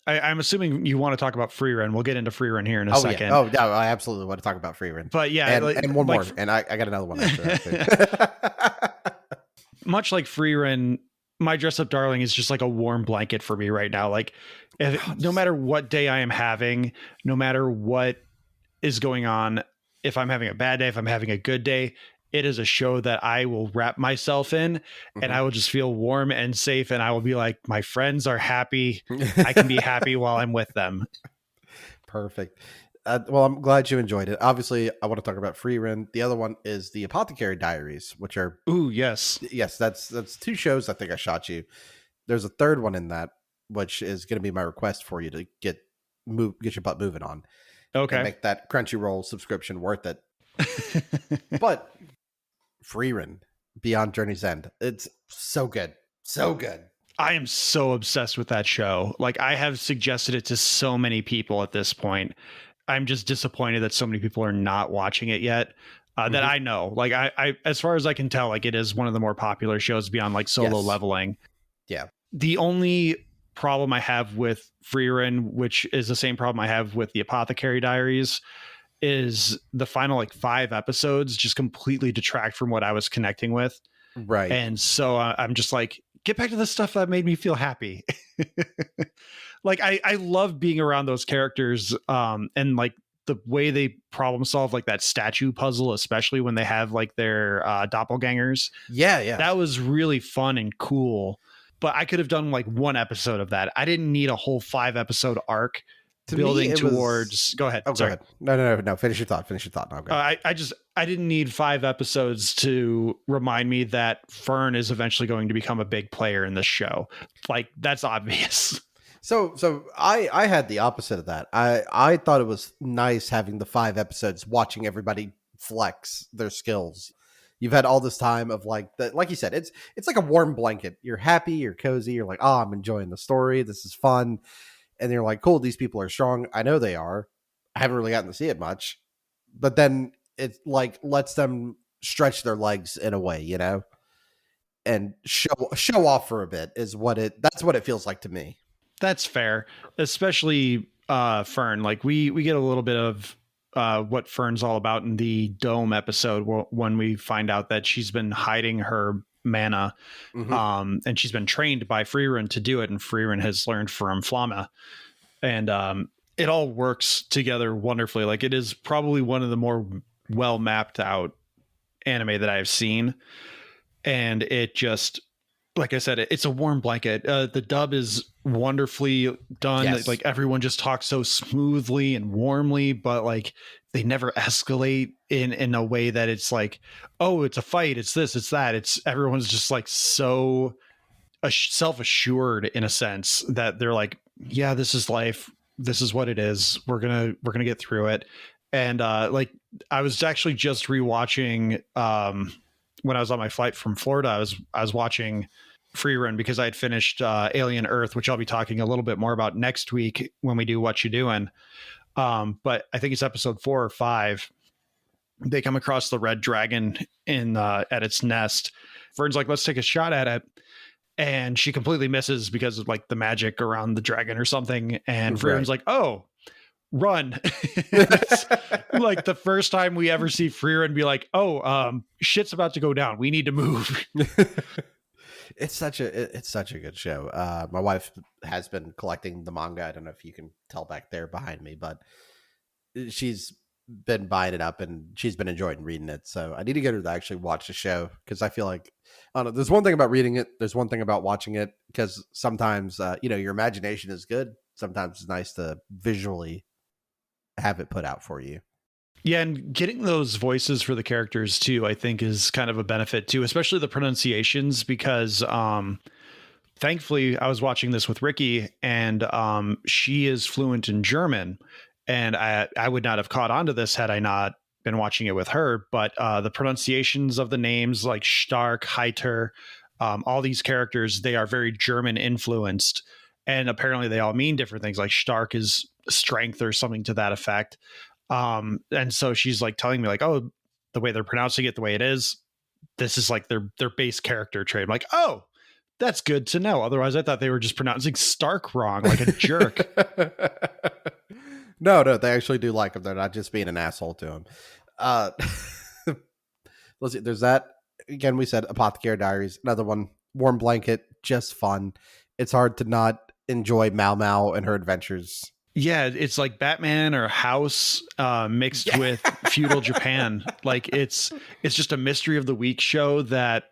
I'm assuming you want to talk about Frieren. We'll get into Frieren here in a second. Yeah. Oh, yeah, I absolutely want to talk about Frieren. But yeah, and one more, and I got another one after that too. Much like Frieren, my dress up darling is just like a warm blanket for me right now. Like, no matter what day I am having, no matter what is going on, if I'm having a bad day, if I'm having a good day, it is a show that I will wrap myself in, and I will just feel warm and safe. And I will be like, my friends are happy. I can be happy while I'm with them. Perfect. Well, I'm glad you enjoyed it. Obviously, I want to talk about Frieren. The other one is the Apothecary Diaries, which are... Ooh, yes. Yes, that's 2 shows I think I shot you. There's a third one in that, which is going to be my request for you to get your butt moving on. Okay. And make that Crunchyroll subscription worth it. But Frieren, Beyond Journey's End. It's so good. So good. I am so obsessed with that show. Like, I have suggested it to so many people at this point. I'm just disappointed that so many people are not watching it yet. That I know. Like, I as far as I can tell, like, it is one of the more popular shows beyond like Solo Leveling. Yeah. The only problem I have with Frieren, which is the same problem I have with the Apothecary Diaries, is the final like 5 episodes just completely detract from what I was connecting with. Right. And so I'm just like, get back to the stuff that made me feel happy. Like I love being around those characters and like the way they problem solve like that statue puzzle, especially when they have like their doppelgangers. Yeah. That was really fun and cool. But I could have done like one episode of that. I didn't need a whole 5-episode arc To building me, it towards. was. Go ahead. Oh, go ahead. No. Finish your thought. No, go ahead. I didn't need 5 episodes to remind me that Fern is eventually going to become a big player in this show. Like, that's obvious. So I had the opposite of that. I thought it was nice having the 5 episodes, watching everybody flex their skills. You've had all this time of like you said, it's like a warm blanket. You're happy, you're cozy, you're like, oh, I'm enjoying the story. This is fun. And you're like, cool, these people are strong. I know they are. I haven't really gotten to see it much. But then it like lets them stretch their legs in a way, you know, and show off for a bit that's what it feels like to me. That's fair, especially Fern. Like we get a little bit of what Fern's all about in the Dome episode when we find out that she's been hiding her mana, and she's been trained by Frieren to do it, and Frieren has learned from Flamma, and it all works together wonderfully. Like it is probably one of the more well mapped out anime that I've seen, and it just, like I said, it's a warm blanket. The dub is wonderfully done. Yes. Like everyone just talks so smoothly and warmly, but like they never escalate in a way that it's like, oh, it's a fight, it's this, it's that. It's everyone's just like so self-assured in a sense that they're like, yeah, this is life. This is what it is. We're gonna get through it. And like I was actually just rewatching when I was on my flight from Florida, I was watching Frieren because I had finished Alien Earth, which I'll be talking a little bit more about next week when we do What You Doing. But I think it's episode 4 or 5. They come across the red dragon at its nest. Fern's like, let's take a shot at it. And she completely misses because of like the magic around the dragon or something. And Frieren's like, oh, run. It's like the first time we ever see Frieren be like, oh, shit's about to go down. We need to move. It's such a good show. My wife has been collecting the manga. I don't know if you can tell back there behind me, but she's been buying it up and she's been enjoying reading it. So I need to get her to actually watch the show because I feel like, I don't know, there's one thing about reading it. There's one thing about watching it because sometimes, your imagination is good. Sometimes it's nice to visually have it put out for you. Yeah, and getting those voices for the characters too, I think is kind of a benefit too, especially the pronunciations, because thankfully I was watching this with Ricky and she is fluent in German, and I would not have caught on to this had I not been watching it with her, but the pronunciations of the names like Stark, Heiter, all these characters, they are very German influenced, and apparently they all mean different things. Like Stark is strength or something to that effect. And so she's like telling me like, oh, the way they're pronouncing it, the way it is, this is like their base character trait. I'm like, oh, that's good to know. Otherwise I thought they were just pronouncing Stark wrong, like a jerk. No, they actually do like him. They're not just being an asshole to him. Let's see. There's that. Again, we said Apothecary Diaries, another one, warm blanket, just fun. It's hard to not enjoy Mao Mao and her adventures. Yeah, it's like Batman or House mixed with feudal Japan. Like it's just a mystery of the week show that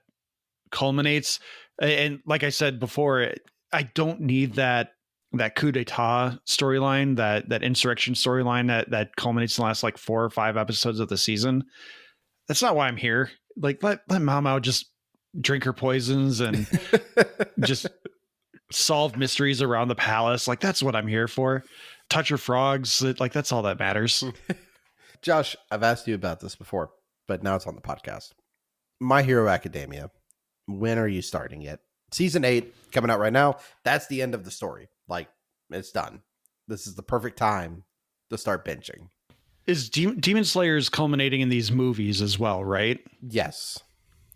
culminates. And like I said before, I don't need that coup d'etat storyline, that insurrection storyline that culminates in the last like 4 or 5 episodes of the season. That's not why I'm here. Like let Mao Mao just drink her poisons and just solve mysteries around the palace. Like that's what I'm here for. Touch her frogs. Like that's all that matters. Josh, I've asked you about this before, but now it's on the podcast. My Hero Academia. When are you starting it? Season 8 coming out right now. That's the end of the story. Like it's done. This is the perfect time to start binging. Is Demon Slayer's culminating in these movies as well, right? Yes.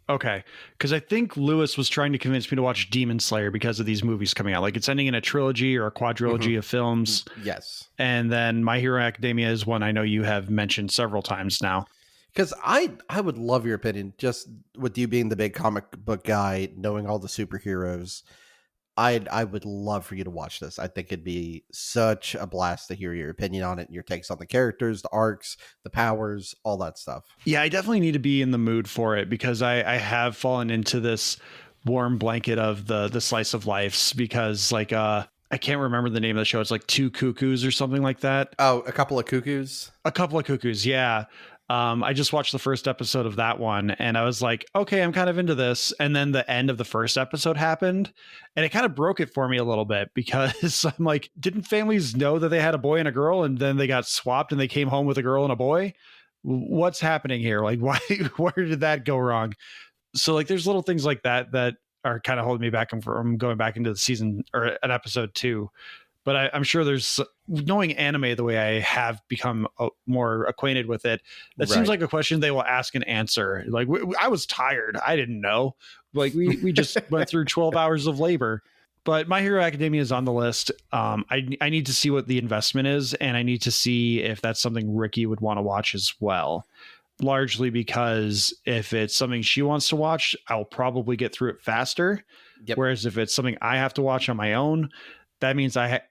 Okay, because I think Lewis was trying to convince me to watch Demon Slayer because of these movies coming out. Like it's ending in a trilogy or a quadrilogy of films. Yes. And then My Hero Academia is one I know you have mentioned several times now. Because I would love your opinion, just with you being the big comic book guy, knowing all the superheroes. I would love for you to watch this. I think it'd be such a blast to hear your opinion on it and your takes on the characters, the arcs, the powers, all that stuff. Yeah, I definitely need to be in the mood for it because I have fallen into this warm blanket of the slice of lives because like I can't remember the name of the show. It's like Two Cuckoos or something like that. Oh, a couple of cuckoos. A couple of cuckoos, yeah. I just watched the first episode of that one and I was like, okay, I'm kind of into this. And then the end of the first episode happened and it kind of broke it for me a little bit because I'm like, didn't families know that they had a boy and a girl and then they got swapped and they came home with a girl and a boy? What's happening here? Like, why, where did that go wrong? So like, there's little things like that that are kind of holding me back from going back into the season or an episode 2. But I'm sure there's, knowing anime the way I have become more acquainted with it, that seems like a question they will ask and answer. Like I was tired. I didn't know. Like we just went through 12 hours of labor. But My Hero Academia is on the list. I need to see what the investment is, and I need to see if that's something Ricky would want to watch as well. Largely because if it's something she wants to watch, I'll probably get through it faster. Yep. Whereas if it's something I have to watch on my own, that means I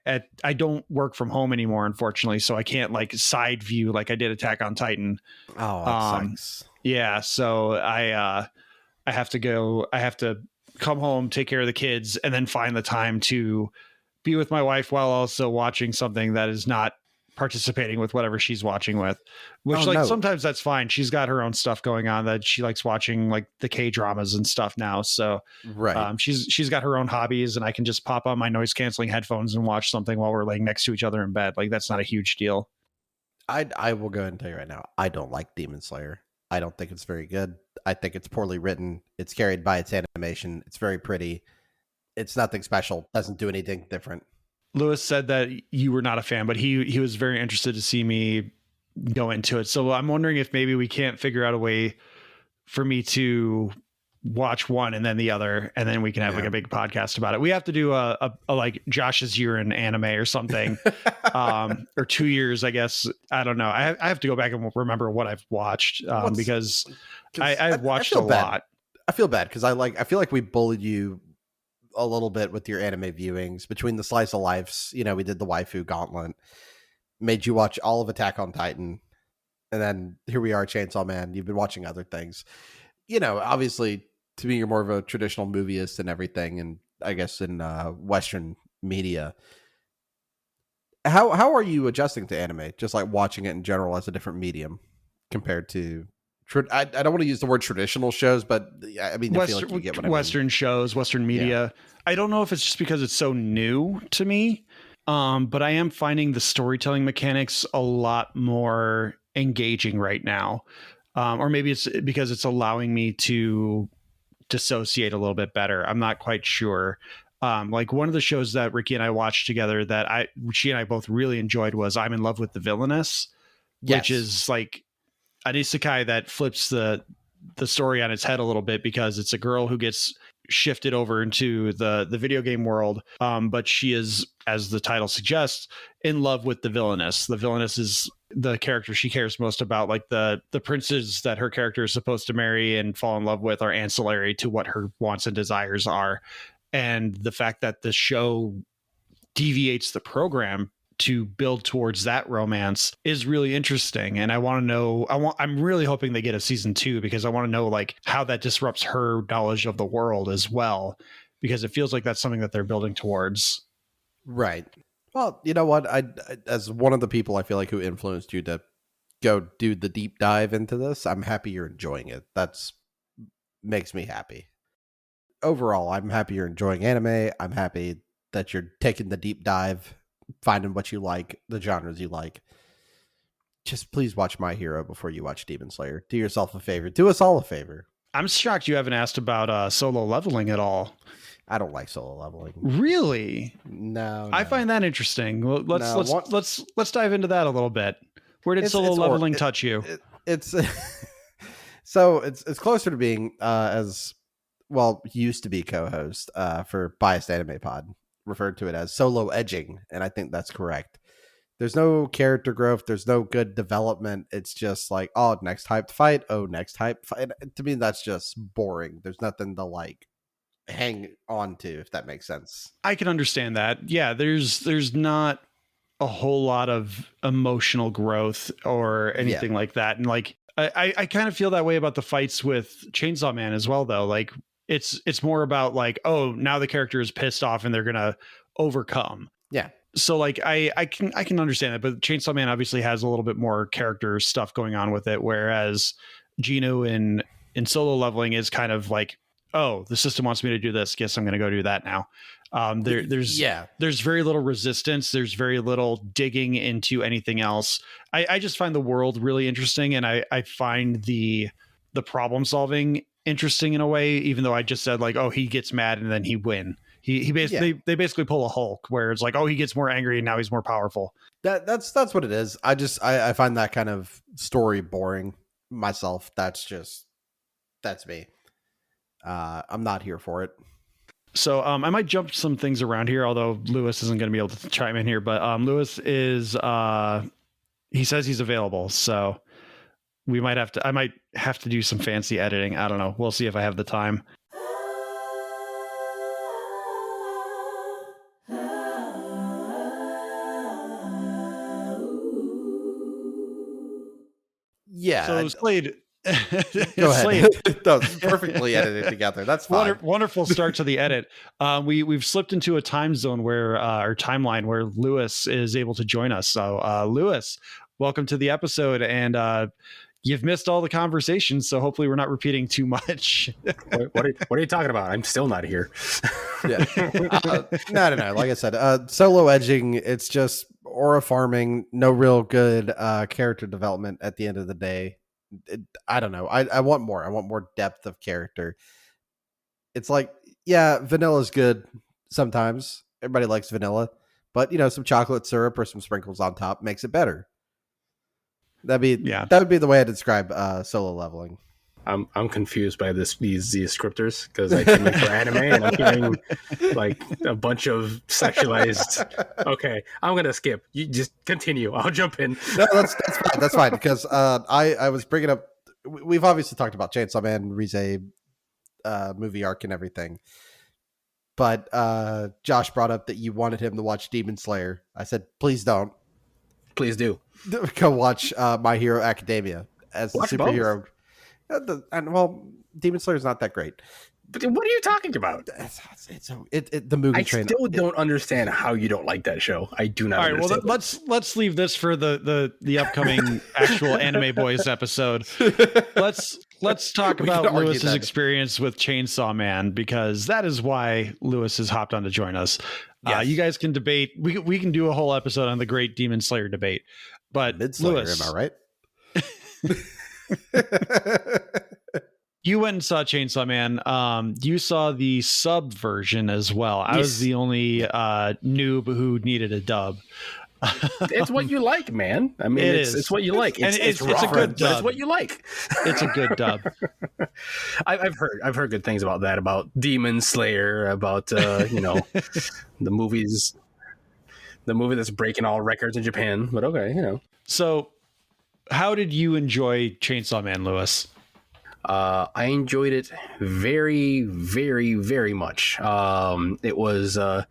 don't work from home anymore, unfortunately, so I can't like side view like I did Attack on Titan. Oh, that sucks. Yeah, so I have to come home, take care of the kids, and then find the time to be with my wife while also watching something that is not participating with whatever she's watching with, which sometimes that's fine. She's got her own stuff going on that she likes watching, like the K-dramas and stuff now. So she's got her own hobbies and I can just pop on my noise canceling headphones and watch something while we're laying next to each other in bed. Like that's not a huge deal. I will go ahead and tell you right now, I don't like Demon Slayer. I don't think it's very good. I think it's poorly written. It's carried by its animation. It's very pretty. It's nothing special. Doesn't do anything different. Lewis said that you were not a fan, but he was very interested to see me go into it. So I'm wondering if maybe we can't figure out a way for me to watch one and then the other, and then we can have like a big podcast about it. We have to do a like Josh's year in anime or something, or 2 years, I guess. I don't know. I have to go back and remember what I've watched because I've watched a lot. I feel bad because I feel like we bullied you a little bit with your anime viewings between the slice of lives. You know, we did the waifu gauntlet, made you watch all of Attack on Titan, and then here we are, Chainsaw Man. You've been watching other things. You know, obviously, to me, you're more of a traditional movieist and everything, and I guess in Western media. How are you adjusting to anime? Just like watching it in general as a different medium compared to I don't want to use the word traditional shows, but I mean, I feel like you get what I mean. Western shows, Western media. Yeah. I don't know if it's just because it's so new to me, but I am finding the storytelling mechanics a lot more engaging right now. Or maybe it's because it's allowing me to dissociate a little bit better. I'm not quite sure. Like one of the shows that Ricky and I watched together that she and I both really enjoyed was I'm in Love with the Villainess, which is like an isekai that flips the story on its head a little bit because it's a girl who gets shifted over into the video game world. But she is, as the title suggests, in love with the villainess. The villainess is the character she cares most about. Like the princes that her character is supposed to marry and fall in love with are ancillary to what her wants and desires are. And the fact that the show deviates the program to build towards that romance is really interesting. And I want to know, I'm really hoping they get a season 2 because I want to know like how that disrupts her knowledge of the world as well, because it feels like that's something that they're building towards. Right. Well, you know what? I as one of the people I feel like who influenced you to go do the deep dive into this, I'm happy you're enjoying it. That's makes me happy. Overall, I'm happy you're enjoying anime. I'm happy that you're taking the deep dive, finding what you like, the genres you like. Just please watch My Hero before you watch Demon Slayer. Do yourself a favor. Do us all a favor. I'm shocked you haven't asked about solo leveling at all. I don't like solo leveling. Really? No. I find that interesting. Well, let's dive into that a little bit. Where did solo leveling touch you? It's so it's closer to being as well used to be co-host for Biased Anime Pod, referred to it as solo edging, and I think that's correct. There's no character growth, there's no good development. It's just like, oh, next hyped fight, oh, next hyped fight. To me, that's just boring. There's nothing to like hang on to, if that makes sense. I can understand that. Yeah, there's not a whole lot of emotional growth or anything like that. And like I kind of feel that way about the fights with Chainsaw Man as well, though. Like it's more about like, oh, now the character is pissed off and they're gonna overcome. Yeah. So like I can understand that, but Chainsaw Man obviously has a little bit more character stuff going on with it, whereas Gino in Solo Leveling is kind of like, oh, the system wants me to do this, guess I'm going to go do that now. There's very little resistance. There's very little digging into anything else. I just find the world really interesting, and I find the problem solving interesting in a way, even though I just said like, oh, he gets mad and then he win. He basically they basically pull a Hulk where it's like, oh, he gets more angry and now he's more powerful. That's what it is. I find that kind of story boring myself. That's me. I'm not here for it. So I might jump some things around here, although Lewis isn't going to be able to chime in here. But Lewis is he says he's available, so I might have to do some fancy editing. I don't know. We'll see if I have the time. Yeah. So Slade. Go ahead. That was perfectly edited together. That's fine. Wonderful start to the edit. We've slipped into a time zone where our timeline where Lewis is able to join us. So Lewis, welcome to the episode, and you've missed all the conversations, so hopefully we're not repeating too much. What are you talking about? I'm still not here. Yeah. No. Like I said, solo edging, it's just aura farming, no real good character development at the end of the day. I don't know. I want more. I want more depth of character. It's like, yeah, vanilla's good sometimes. Everybody likes vanilla, but some chocolate syrup or some sprinkles on top makes it better. That would be the way I describe solo leveling. I'm confused by these descriptors because I came in for anime and I'm hearing like a bunch of sexualized. Okay, I'm gonna skip. You just continue. I'll jump in. No, that's fine. That's fine because I was bringing up. We've obviously talked about Chainsaw Man, Reze movie arc and everything, but Josh brought up that you wanted him to watch Demon Slayer. I said, please don't. Please do. Go watch My Hero Academia as the superhero. Both. Well, Demon Slayer is not that great. But what are you talking about? The movie train. I still don't understand how you don't like that show. I do not. All right, well, let's leave this for the upcoming actual Anime Boys episode. Let's talk about Lewis's experience with Chainsaw Man, because that is why Lewis has hopped on to join us. Yes. You guys can debate. We can do a whole episode on the Great Demon Slayer debate. But Lewis, am I right? You went and saw Chainsaw Man. You saw the sub version as well. I was the only noob who needed a dub. It's what you like, man. I mean, it's what you like. It's a good dub. It's what you like. It's a good dub. I've heard good things about that, about Demon Slayer, about the movie that's breaking all records in Japan. But okay, So, how did you enjoy Chainsaw Man, Lewis? I enjoyed it very, very, very much. It was I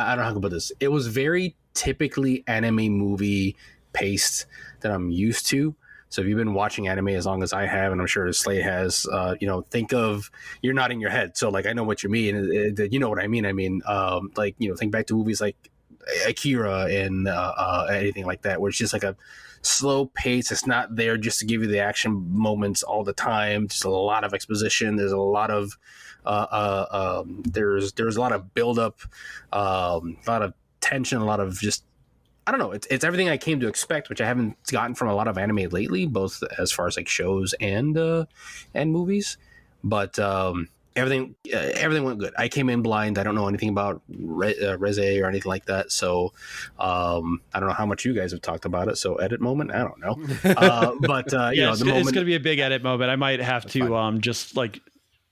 don't know how to put this. It was very typically anime movie paced that I'm used to. So if you've been watching anime as long as I have, and I'm sure Slade has, think of, you're nodding your head. So like, I know what you mean. You know what I mean? I mean, think back to movies like Akira and anything like that, where it's just like a slow pace. It's not there just to give you the action moments all the time. Just a lot of exposition. There's a lot of there's a lot of buildup, a lot of tension, a lot of just, I don't know. It's everything I came to expect, which I haven't gotten from a lot of anime lately, both as far as like shows and movies. But everything went good. I came in blind. I don't know anything about Reze or anything like that. So I don't know how much you guys have talked about it. So edit moment, I don't know. But it's going to be a big edit moment. I might have to just like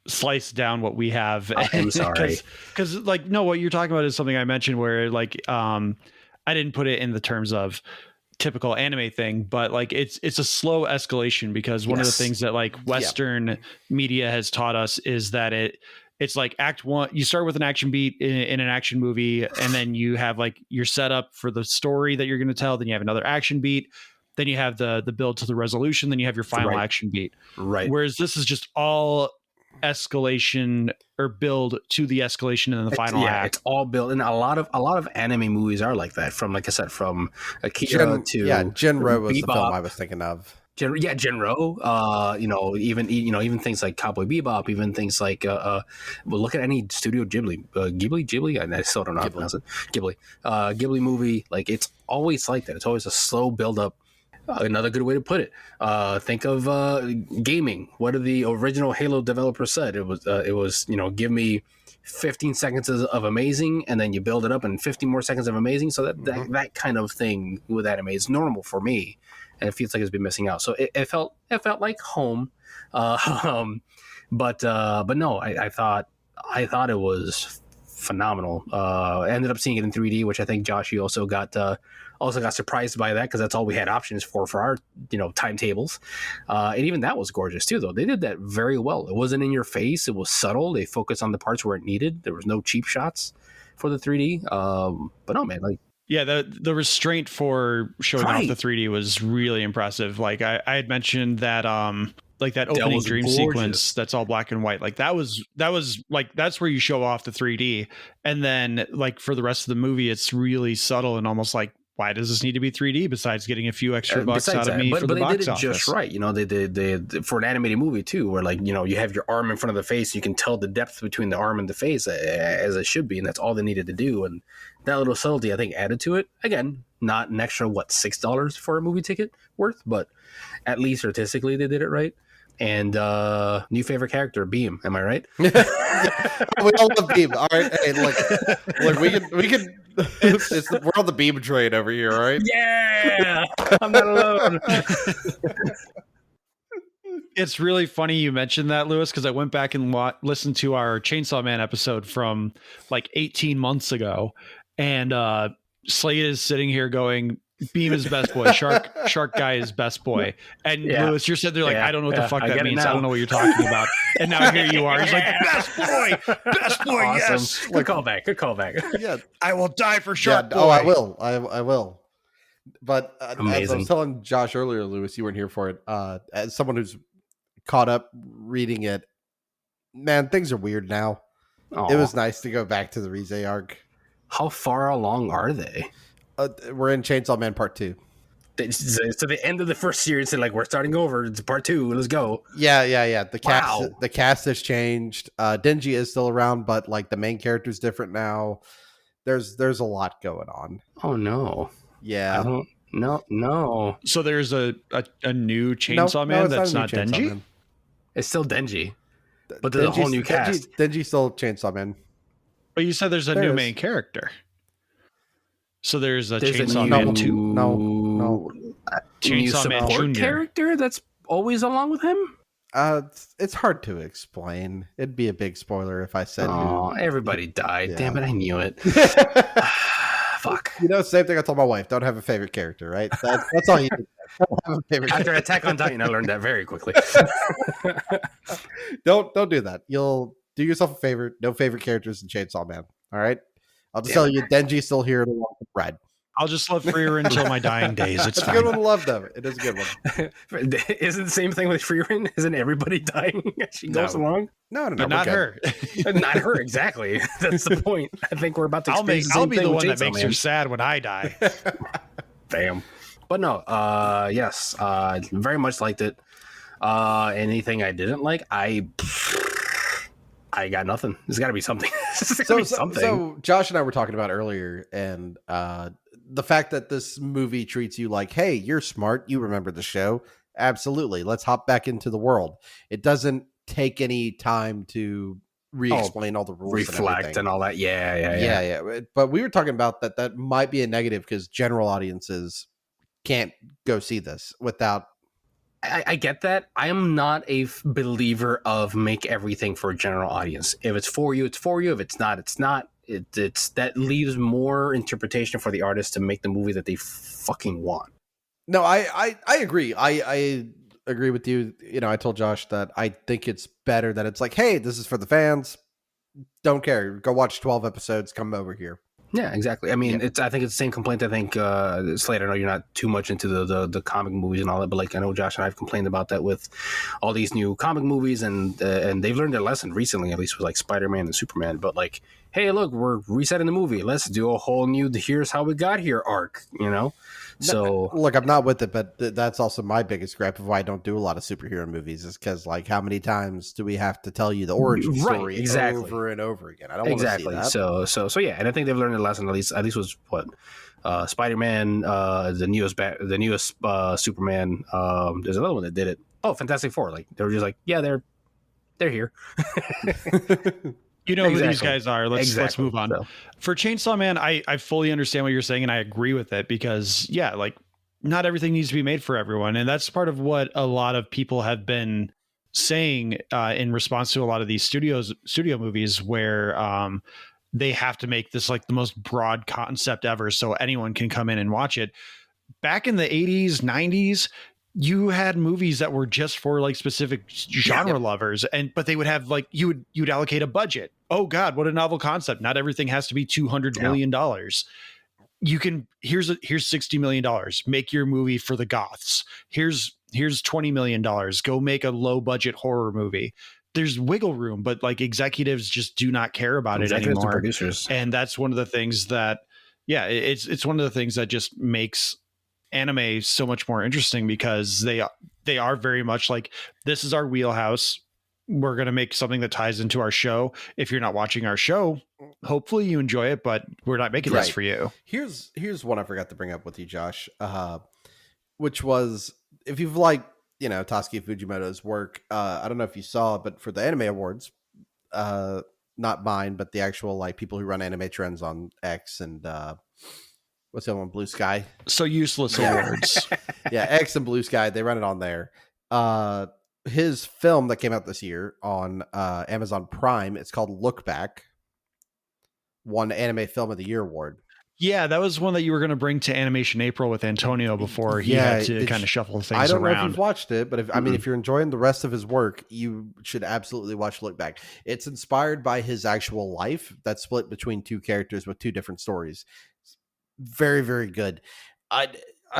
slice down what we have. I'm sorry, because what you're talking about is something I mentioned where like I didn't put it in the terms of typical anime thing, but like it's a slow escalation, because one of the things that like Western media has taught us is that it's like act one, you start with an action beat in an action movie, and then you have like your setup for the story that you're going to tell, then you have another action beat, then you have the build to the resolution, then you have your final action beat. Right. Whereas this is just all escalation or build to the escalation and then the final act. It's all built, and a lot of anime movies are like that. From, like I said, from Akira to Genro was the film I was thinking of. Genro. Even things like Cowboy Bebop, even things like look at any Studio Ghibli, Ghibli. I still don't know how to pronounce it. Ghibli movie. Like, it's always like that. It's always a slow build up. Another good way to put it. Think of gaming. What did the original Halo developer said? It was give me 15 seconds of amazing, and then you build it up, and 15 more seconds of amazing. So that kind of thing with anime is normal for me, and it feels like it's been missing out. So it felt like home, but no, I thought it was phenomenal. I ended up seeing it in 3D, which I think Josh, you also got surprised by that, because that's all we had options for our timetables, and even that was gorgeous too, though. They did that very well. It wasn't in your face, it was subtle. They focused on the parts where it needed. There was no cheap shots for the 3D, but no, man, like, yeah, the restraint for showing off the 3D was really impressive. Like I had mentioned that like that opening dream gorgeous sequence that's all black and white, like that was like, that's where you show off the 3D, and then like for the rest of the movie it's really subtle and almost like, why does this need to be 3D besides getting a few extra bucks out of me for the box office? But they did it just right. They did for an animated movie too, where like, you have your arm in front of the face. You can tell the depth between the arm and the face as it should be. And that's all they needed to do. And that little subtlety, I think, added to it. Again, not an extra, $6 for a movie ticket worth, but at least artistically they did it right. And new favorite character, Beam. Am I right? We all love Beam. All right. Hey, look, we can. We're on the Beam train over here. All right. Yeah, I'm not alone. It's really funny you mentioned that, Lewis, because I went back and listened to our Chainsaw Man episode from like 18 months ago, and Slade is sitting here going, Beam is best boy, Shark guy is best boy, and Lewis, you're sitting there like, I don't know what the fuck that means. I don't know what you're talking about. And now here you are. He's like, best boy, awesome. Yes. Good callback. Yeah, I will die for Shark boy. Oh, I will. But as I was telling Josh earlier, Lewis, you weren't here for it. As someone who's caught up reading it, man, things are weird now. Aww. It was nice to go back to the Reze arc. How far along are they? We're in Chainsaw Man Part 2. So the end of the first series, and like, we're starting over. It's Part 2. Let's go. Yeah. The cast has changed. Denji is still around, but like the main character is different now. There's a lot going on. Oh no. Yeah. No. So there's a new Chainsaw Man that's not Denji? Man. It's still Denji, but there's a whole new cast. Denji's still Chainsaw Man. But you said there's a new main character. So there's Chainsaw Man 2? No. Chainsaw Man Jr. character that's always along with him? It's hard to explain. It'd be a big spoiler if I said everybody died. Yeah. Damn it, I knew it. Fuck. Same thing I told my wife. Don't have a favorite character, right? That's all you do. After Attack on Titan, I learned that very quickly. Don't do that. You'll do yourself a favor. No favorite characters in Chainsaw Man. All right? I'll just tell you, Denji's still here to walk the bread. I'll just love Frieren until my dying days. It's fine. a good one to love, though. It is a good one. Isn't the same thing with Frieren? Isn't everybody dying as she goes along? No. But not her. Not her, exactly. That's the point. I think we're about to experience I'll be the one that makes her sad when I die. Damn. But no, yes, very much liked it. Anything I didn't like, I got nothing. There's got to be something. So Josh and I were talking about earlier, and the fact that this movie treats you like, hey, you're smart, you remember the show. Absolutely. Let's hop back into the world. It doesn't take any time to re-explain all the rules, reflect and all that. Yeah. But we were talking about that might be a negative because general audiences can't go see this without. I get that. I am not a believer of make everything for a general audience. If it's for you, it's for you. If it's not, it's not. It's that leaves more interpretation for the artist to make the movie that they fucking want. No, I agree. I agree with you. You know, I told Josh that I think it's better that it's like, hey, this is for the fans. Don't care. Go watch 12 episodes. Come over here. Yeah, exactly. I Yeah. mean, I think it's the same complaint. I think Slade, I know you're not too much into the comic movies and all that, but like I know Josh and I have complained about that with all these new comic movies, and they've learned their lesson recently, at least with like Spider-Man and Superman. But like, hey, look, we're resetting the movie. Let's do a whole new "Here's How We Got Here" arc. You know, so Look, I'm not with it, but that's also my biggest gripe of why I don't do a lot of superhero movies is because, like, how many times do we have to tell you the origin story over and over again? I don't want to see that. So yeah, and I think they've learned a lesson. At least was what Spider-Man, the newest Superman. There's another one that did it. Oh, Fantastic Four. Like they were just like, yeah, they're here. You know who these guys are. Let's move on. So. For Chainsaw Man, I fully understand what you're saying, and I agree with it because, yeah, like not everything needs to be made for everyone. And that's part of what a lot of people have been saying in response to a lot of these studio movies where they have to make this like the most broad concept ever so anyone can come in and watch it. Back in the 80s, 90s, you had movies that were just for like specific genre lovers, but they would have like you'd allocate a budget. Oh God, what a novel concept. Not everything has to be $200 million. You can here's $60 million. Make your movie for the goths. Here's $20 million. Go make a low budget horror movie. There's wiggle room, but like executives just do not care about it anymore. And producers. And that's one of the things that, it's one of the things that just makes anime so much more interesting because they are very much like, this is our wheelhouse. We're going to make something that ties into our show. If you're not watching our show, hopefully you enjoy it, but we're not making this for you. Here's one I forgot to bring up with you, Josh, which was if you've liked, you know, Tasuki Fujimoto's work, I don't know if you saw, but for the Anime Awards, not mine, but the actual like people who run anime trends on X and what's the other one? Blue Sky. So useless awards. Yeah, X and Blue Sky. They run it on there. His film that came out this year on Amazon Prime, it's called Look Back, won Anime Film of the Year award. Yeah, that was one that you were going to bring to Animation April with Antonio before he had to kind of shuffle things around. I don't know if you've watched it, but if you're enjoying the rest of his work, you should absolutely watch Look Back. It's inspired by his actual life that's split between two characters with two different stories. Very, very good. I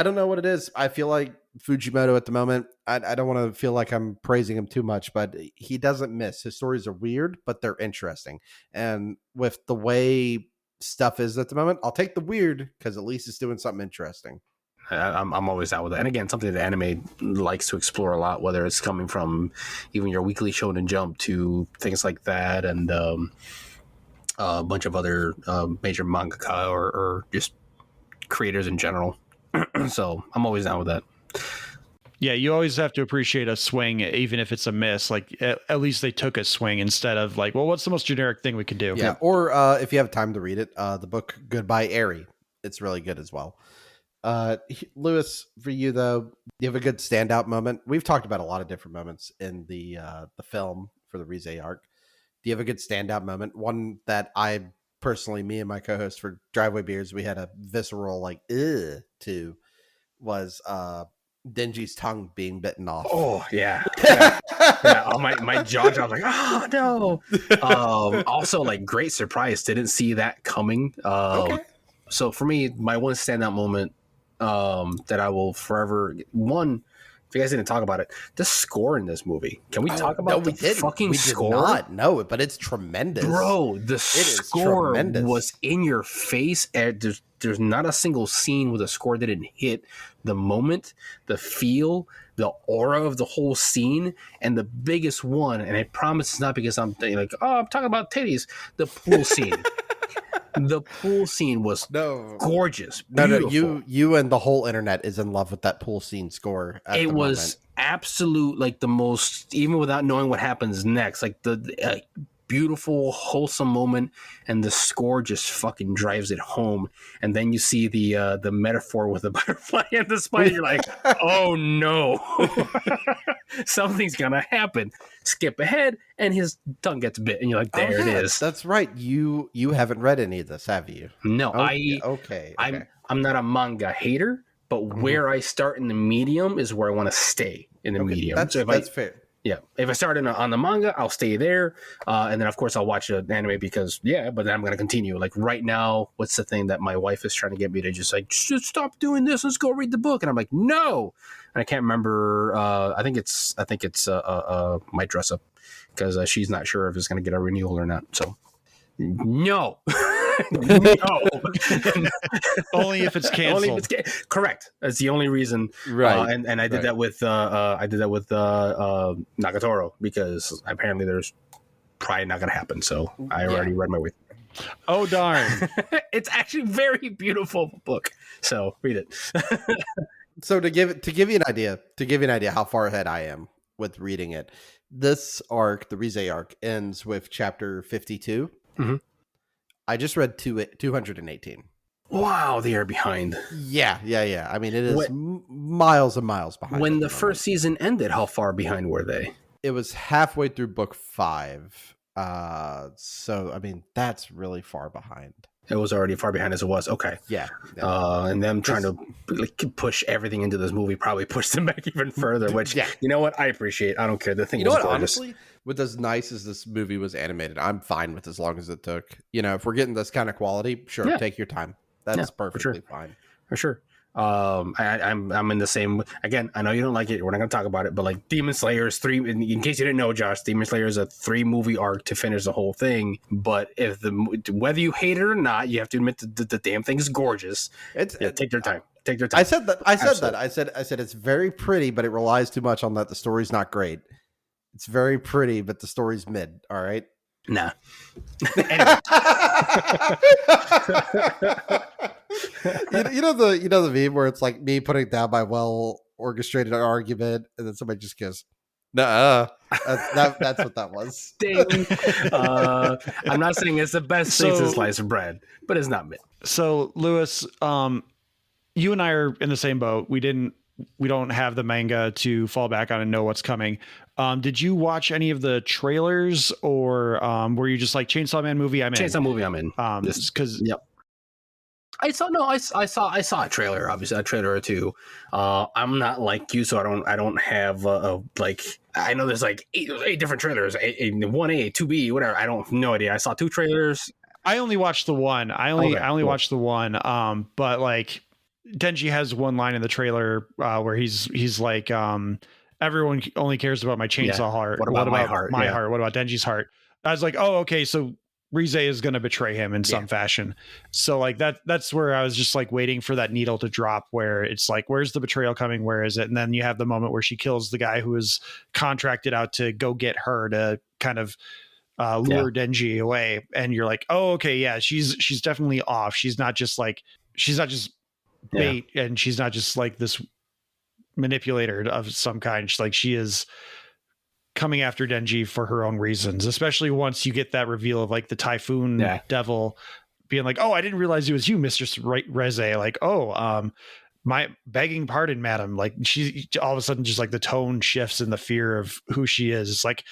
don't know what it is. I feel like Fujimoto at the moment, I don't want to feel like I'm praising him too much, but he doesn't miss. His stories are weird, but they're interesting. And with the way stuff is at the moment, I'll take the weird because at least it's doing something interesting. I'm always out with that. And again, something that anime likes to explore a lot, whether it's coming from even your weekly Shonen Jump to things like that and a bunch of other major mangaka or just creators in general. So I'm always down with that. Yeah, you always have to appreciate a swing, even if it's a miss. Like at least they took a swing instead of like, well, what's the most generic thing we could do? Yeah, or if you have time to read it, the book Goodbye Airy, it's really good as well. Lewis, for you though, you have a good standout moment. We've talked about a lot of different moments in the film for the Reze arc. Do you have a good standout moment? One that I personally, me and my co-host for Driveway Beers, we had a visceral like to was Denji's tongue being bitten off. Oh yeah. Oh, my jaw dropped like, oh no. Also like great surprise. Didn't see that coming. Okay. So for me, my one standout moment that I will forever if you guys didn't talk about it, the score in this movie. Can we talk about the fucking score? We did not know it, but it's tremendous. Bro, the score was in your face. There's not a single scene where the score didn't hit the moment, the feel, the aura of the whole scene, and the biggest one, and I promise it's not because I'm like, oh, I'm talking about titties, the pool scene. The pool scene was gorgeous. Beautiful. No, you and the whole internet is in love with that pool scene score. It was absolute, like the most, even without knowing what happens next, like the beautiful, wholesome moment, and the score just fucking drives it home. And then you see the metaphor with the butterfly and the spider. You're like, oh no, something's gonna happen. Skip ahead, and his tongue gets bit, and you're like, there it is. That's right. You haven't read any of this, have you? No, Okay. I'm not a manga hater, but where I start in the medium is where I want to stay in the medium. That's fair. Yeah, if I start on the manga, I'll stay there, and then of course I'll watch an anime because but then I'm gonna continue. Like right now, what's the thing that my wife is trying to get me to just stop doing this? Let's go read the book, and I'm like, no, and I can't remember. I think it's my dress up because she's not sure if it's gonna get a renewal or not. So no. No. Only if it's canceled. Correct. That's the only reason. Right. And I did that with Nagatoro because apparently there's probably not going to happen. So I already read my way. Oh darn! It's actually a very beautiful book. So read it. So to give you an idea how far ahead I am with reading it, this arc, the Reze arc, ends with chapter 52. Mm-hmm. I just read 218. Wow, they are behind. Yeah. I mean, it is miles and miles behind. When the first season ended, how far behind were they? It was halfway through book 5. So I mean, that's really far behind. It was already far behind as it was. Okay. Yeah. And them trying to push everything into this movie probably pushed them back even further, which, you know what? I appreciate. I don't care. The thing was gorgeous. Honestly, with as nice as this movie was animated, I'm fine with as long as it took. If we're getting this kind of quality, sure, take your time. That's perfectly fine. For sure. I'm in the same. Again, I know you don't like it. We're not going to talk about it, but like Demon Slayer is 3. In case you didn't know, Josh, Demon Slayer is a 3-movie arc to finish the whole thing. But whether you hate it or not, you have to admit that the damn thing is gorgeous. Take your time. Take your time. I said that. I said it's very pretty, but it relies too much on that. The story's not great. It's very pretty, but the story's mid. All right. Nah. you know the meme where it's like me putting down my well orchestrated argument, and then somebody just goes, "Nuh-uh." That's what that was. Ding. I'm not saying it's the best thing since sliced bread, but it's not mid. So, Luis, you and I are in the same boat. We don't have the manga to fall back on and know what's coming. Did you watch any of the trailers, or were you just like Chainsaw Man movie? I'm in. Chainsaw movie. I'm in. Because I saw a trailer, obviously a trailer or two. I'm not like you, so I don't have like, I know there's like eight different trailers, 1A, 2B, whatever. I don't no idea. I saw 2 trailers. I only watched the one. I only watched the one. But like Denji has one line in the trailer where he's like, everyone only cares about my chainsaw heart. What about my heart? My heart. What about Denji's heart? I was like, oh, okay, so Reze is going to betray him in some fashion. So like that's where I was just like waiting for that needle to drop, where it's like, where's the betrayal coming? Where is it? And then you have the moment where she kills the guy who is contracted out to go get her to kind of lure Denji away. And you're like, oh, okay. Yeah. She's definitely off. She's not just bait, and she's not just like this manipulator of some kind. She is coming after Denji for her own reasons, especially once you get that reveal of like the typhoon devil being like, oh, I didn't realize it was you, Mr. Reze. Like, oh, my begging pardon, madam. Like, she all of a sudden just like the tone shifts in the fear of who she is. It's like,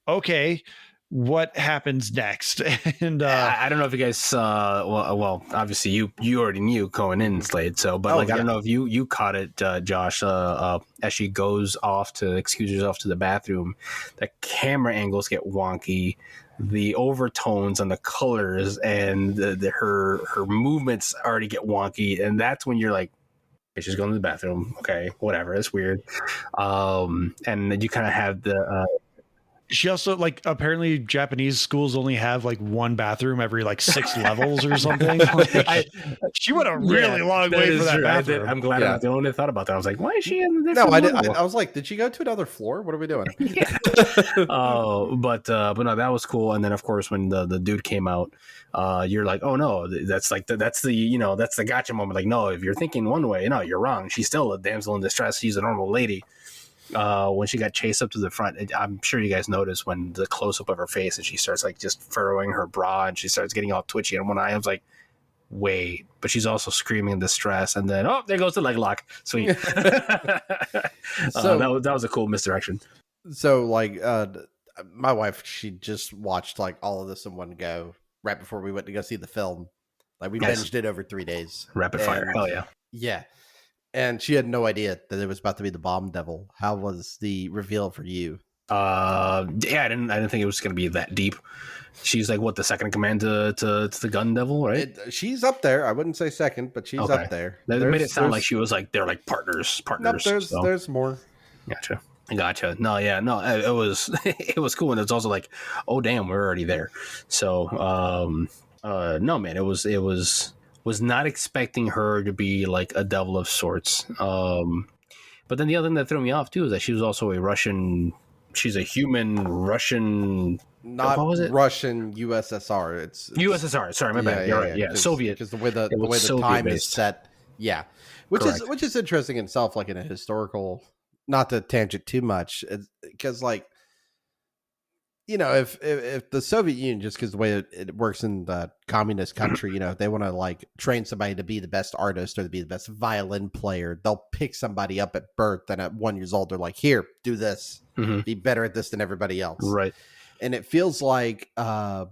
okay, what happens next? And I don't know if you guys well obviously you already knew going in, Slade, so but I don't know if you caught it, Josh, as she goes off to excuse herself to the bathroom, the camera angles get wonky, the overtones and the colors and her movements already get wonky, and that's when you're like, she's going to the bathroom, okay, whatever, it's weird. And you kind of have the she also, like, apparently Japanese schools only have like one bathroom every like 6 levels or something. Like, she went a really long way for that bathroom. I'm glad I'm the only one that thought about that. I was like, why is she in this? No, I was like, did she go to another floor? What are we doing? But no, that was cool. And then of course when the dude came out, you're like, oh no, that's like that's the gotcha moment. Like, no, if you're thinking one way, no, you're wrong. She's still a damsel in distress. She's a normal lady. When she got chased up to the front, I'm sure you guys noticed when the close up of her face and she starts like just furrowing her bra and she starts getting all twitchy in one eye. I was like, wait, but she's also screaming in distress. And then, oh, there goes the leg lock. Sweet. So that was a cool misdirection. So like, my wife, she just watched like all of this in one go right before we went to go see the film. Like we binged it over 3 days. Rapid fire. Hell yeah. Yeah. And she had no idea that it was about to be the bomb devil. How was the reveal for you? Yeah, I didn't think it was gonna be that deep. She's like what, the second in command to the gun devil, right? She's up there. I wouldn't say second, but she's up there. They made it sound like she was like they're like partners. Nope, there's more. Gotcha. No, yeah, no, it was it was cool, and it's also like, oh damn, we're already there. So, no, man, it was not expecting her to be like a devil of sorts. But then the other thing that threw me off too is that she was also a Russian. She's a human Russian. Not Russian USSR. It's USSR. Sorry, my bad. You're right. Yeah, Soviet. Because the way the time is set. Yeah, which is interesting in itself, like in a historical. Not to tangent too much, because like, you know, if the Soviet Union, just because the way it works in the communist country, you know, if they want to like train somebody to be the best artist or to be the best violin player, they'll pick somebody up at birth, and at 1 year old, they're like, here, do this, be better at this than everybody else. Right. And it feels like, not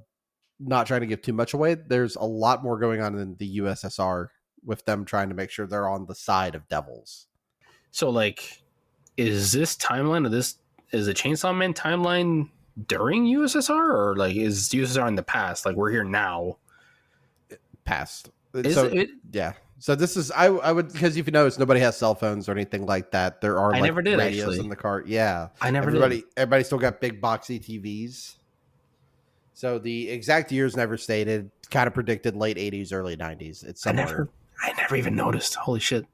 trying to give too much away, there's a lot more going on in the USSR with them trying to make sure they're on the side of devils. So like, is this timeline of this, is the Chainsaw Man timeline during USSR, or like is USSR in the past? Like we're here now. Past. Is so it? Yeah. So this is I would, because if you notice, nobody has cell phones or anything like that. There are like radios in the car. Yeah. Everybody still got big boxy TVs. So the exact years never stated. Kind of predicted late 80s, early 90s. It's somewhere. I never even noticed. Holy shit.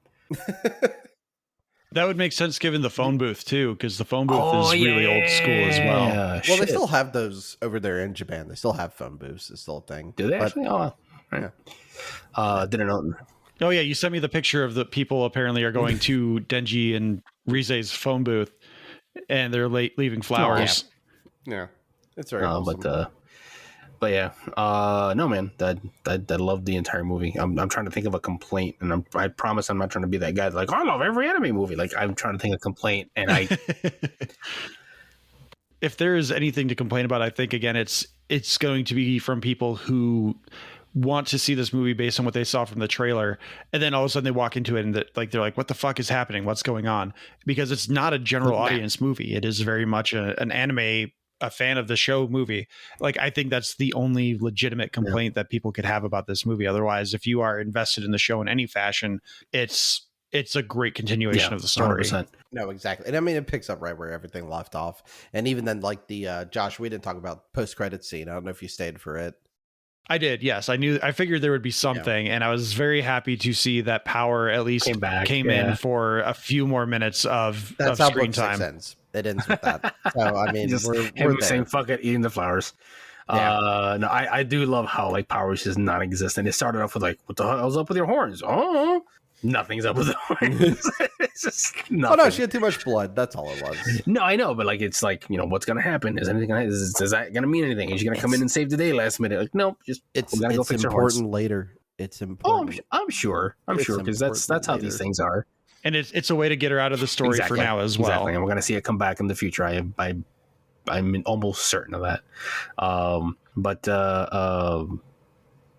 That would make sense given the phone booth too, because the phone booth is really old school as well. Yeah, well, they still have those over there in Japan. They still have phone booths. It's still a thing. Do they actually? Oh, right. Yeah. Didn't know. Oh yeah, you sent me the picture of the people apparently are going to Denji and Rize's phone booth, and they're leaving flowers. Yeah, it's very awesome. But yeah, no, man, I loved the entire movie. I'm trying to think of a complaint, and I promise I'm not trying to be that guy. Like, I love every anime movie. Like, I'm trying to think of a complaint, and if there is anything to complain about, I think again, it's going to be from people who want to see this movie based on what they saw from the trailer, and then all of a sudden they walk into it and they're like, what the fuck is happening? What's going on? Because it's not a general audience movie. It is very much an anime, a fan of the show movie. Like, I think that's the only legitimate complaint that people could have about this movie. Otherwise, if you are invested in the show in any fashion, it's a great continuation of the story. 100%. No, exactly. And I mean, it picks up right where everything left off. And even then, like the Josh, we didn't talk about post-credit scene. I don't know if you stayed for it. I did. Yes. I figured there would be something, and I was very happy to see that Power at least came in for a few more minutes of screen time. Ends. It ends with that. So I mean, we're saying fuck it, eating the flowers. No, I do love how like Power is just non-existent. It started off with like, what the hell's up with your horns? Oh, nothing's up with the horns. It's just nothing. Oh no, she had too much blood. That's all it was. No, I know, but like, it's like, you know, what's gonna happen? Is that gonna mean anything? Is she gonna come in and save the day last minute? Like, nope, just it's go fix important later. It's important. Oh, I'm sure, because that's how these things are. And it's a way to get her out of the story for now as well. Exactly, and we're gonna see it come back in the future. I'm almost certain of that.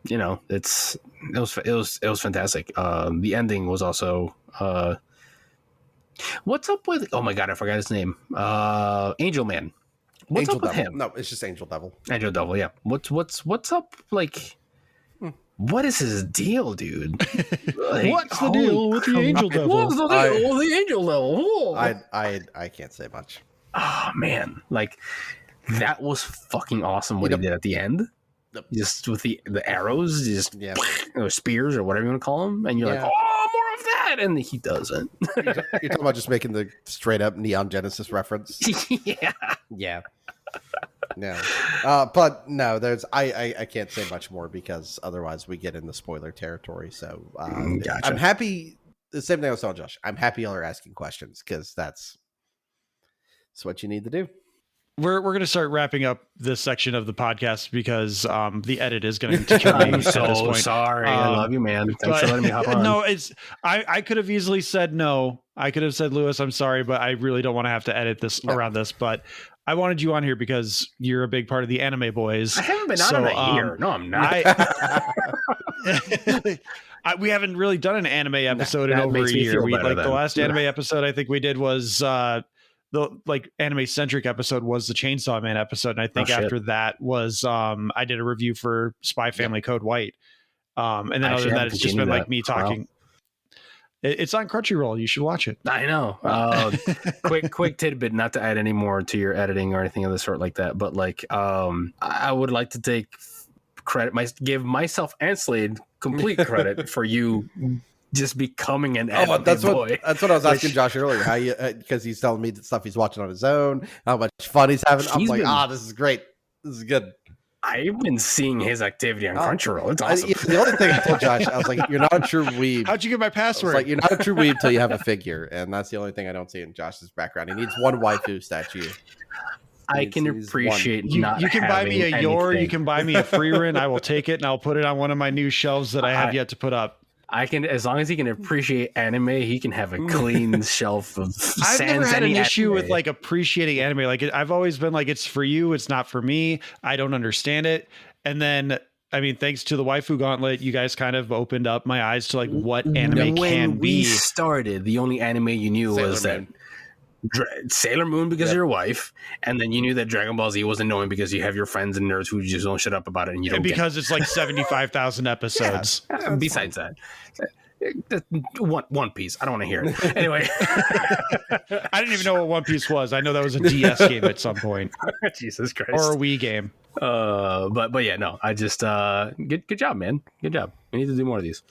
You know, it was fantastic. The ending was also what's up with, oh my god, I forgot his name. Angel Man. What's up with him? No, it's just Angel Devil. Angel Devil, yeah. What's up, like what is his deal, dude? Like, what's the deal with the Angel Devil? What's the deal with the Angel Devil? Oh. I can't say much. Oh man, like that was fucking awesome what he did at the end. Just with the arrows, or spears or whatever you want to call them, and you're like, oh, more of that, and he doesn't. You're talking about just making the straight up Neon Genesis reference. Yeah. No, but no, I can't say much more because otherwise we get in the spoiler territory. So gotcha. I'm happy. The same thing I was telling Josh. I'm happy y'all are asking questions because that's what you need to do. We're going to start wrapping up this section of the podcast because the edit is going to kill me. I'm so sorry. I love you, man. Thanks for letting me hop on. No, I could have easily said no. I could have said, Lewis, I'm sorry, but I really don't want to have to edit this around this. But I wanted you on here because you're a big part of the anime boys. I haven't been on in a year. No, I'm not. We haven't really done an anime episode in that over makes a me year. feel We better like the then. last anime episode I think we did was the like anime centric episode was the Chainsaw Man episode, and I think after that was I did a review for Spy Family Code White. And then other than that, it's just been like me talking. It's on Crunchyroll. You should watch it. I know. Quick tidbit, not to add any more to your editing or anything of the sort like that, but like I would like to take credit, give myself and Slade complete credit for you just becoming an anime boy. That's what I was asking Josh earlier. How you because he's telling me the stuff he's watching on his own, how much fun he's having. I'm like, this is great. This is good. I've been seeing his activity on Crunchyroll. It's awesome. The only thing I told Josh, I was like, you're not a true weeb. How'd you get my password? Like, you're not a true weeb till you have a figure, and that's the only thing I don't see in Josh's background. He needs one waifu statue. I can appreciate not you can buy me a Yor, anything. you can buy me a Frieren. I will take it and I'll put it on one of my new shelves that I have yet to put up. I can, as long as he can appreciate anime, he can have a clean shelf of. I've never had an issue with like appreciating anime. Like I've always been like, it's for you, it's not for me. I don't understand it. And then, I mean, thanks to the Waifu Gauntlet, you guys kind of opened up my eyes to like what anime can be. When we started, the only anime you knew was that Sailor Moon because of your wife, and then you knew that Dragon Ball Z was annoying because you have your friends and nerds who just don't shut up about it, and you don't. And because it's like 75,000 episodes. Yeah, besides that, One Piece. I don't want to hear it. Anyway, I didn't even know what One Piece was. I know that was a DS game at some point. Jesus Christ, or a Wii game. But yeah, no. I just good job, man. Good job. We need to do more of these.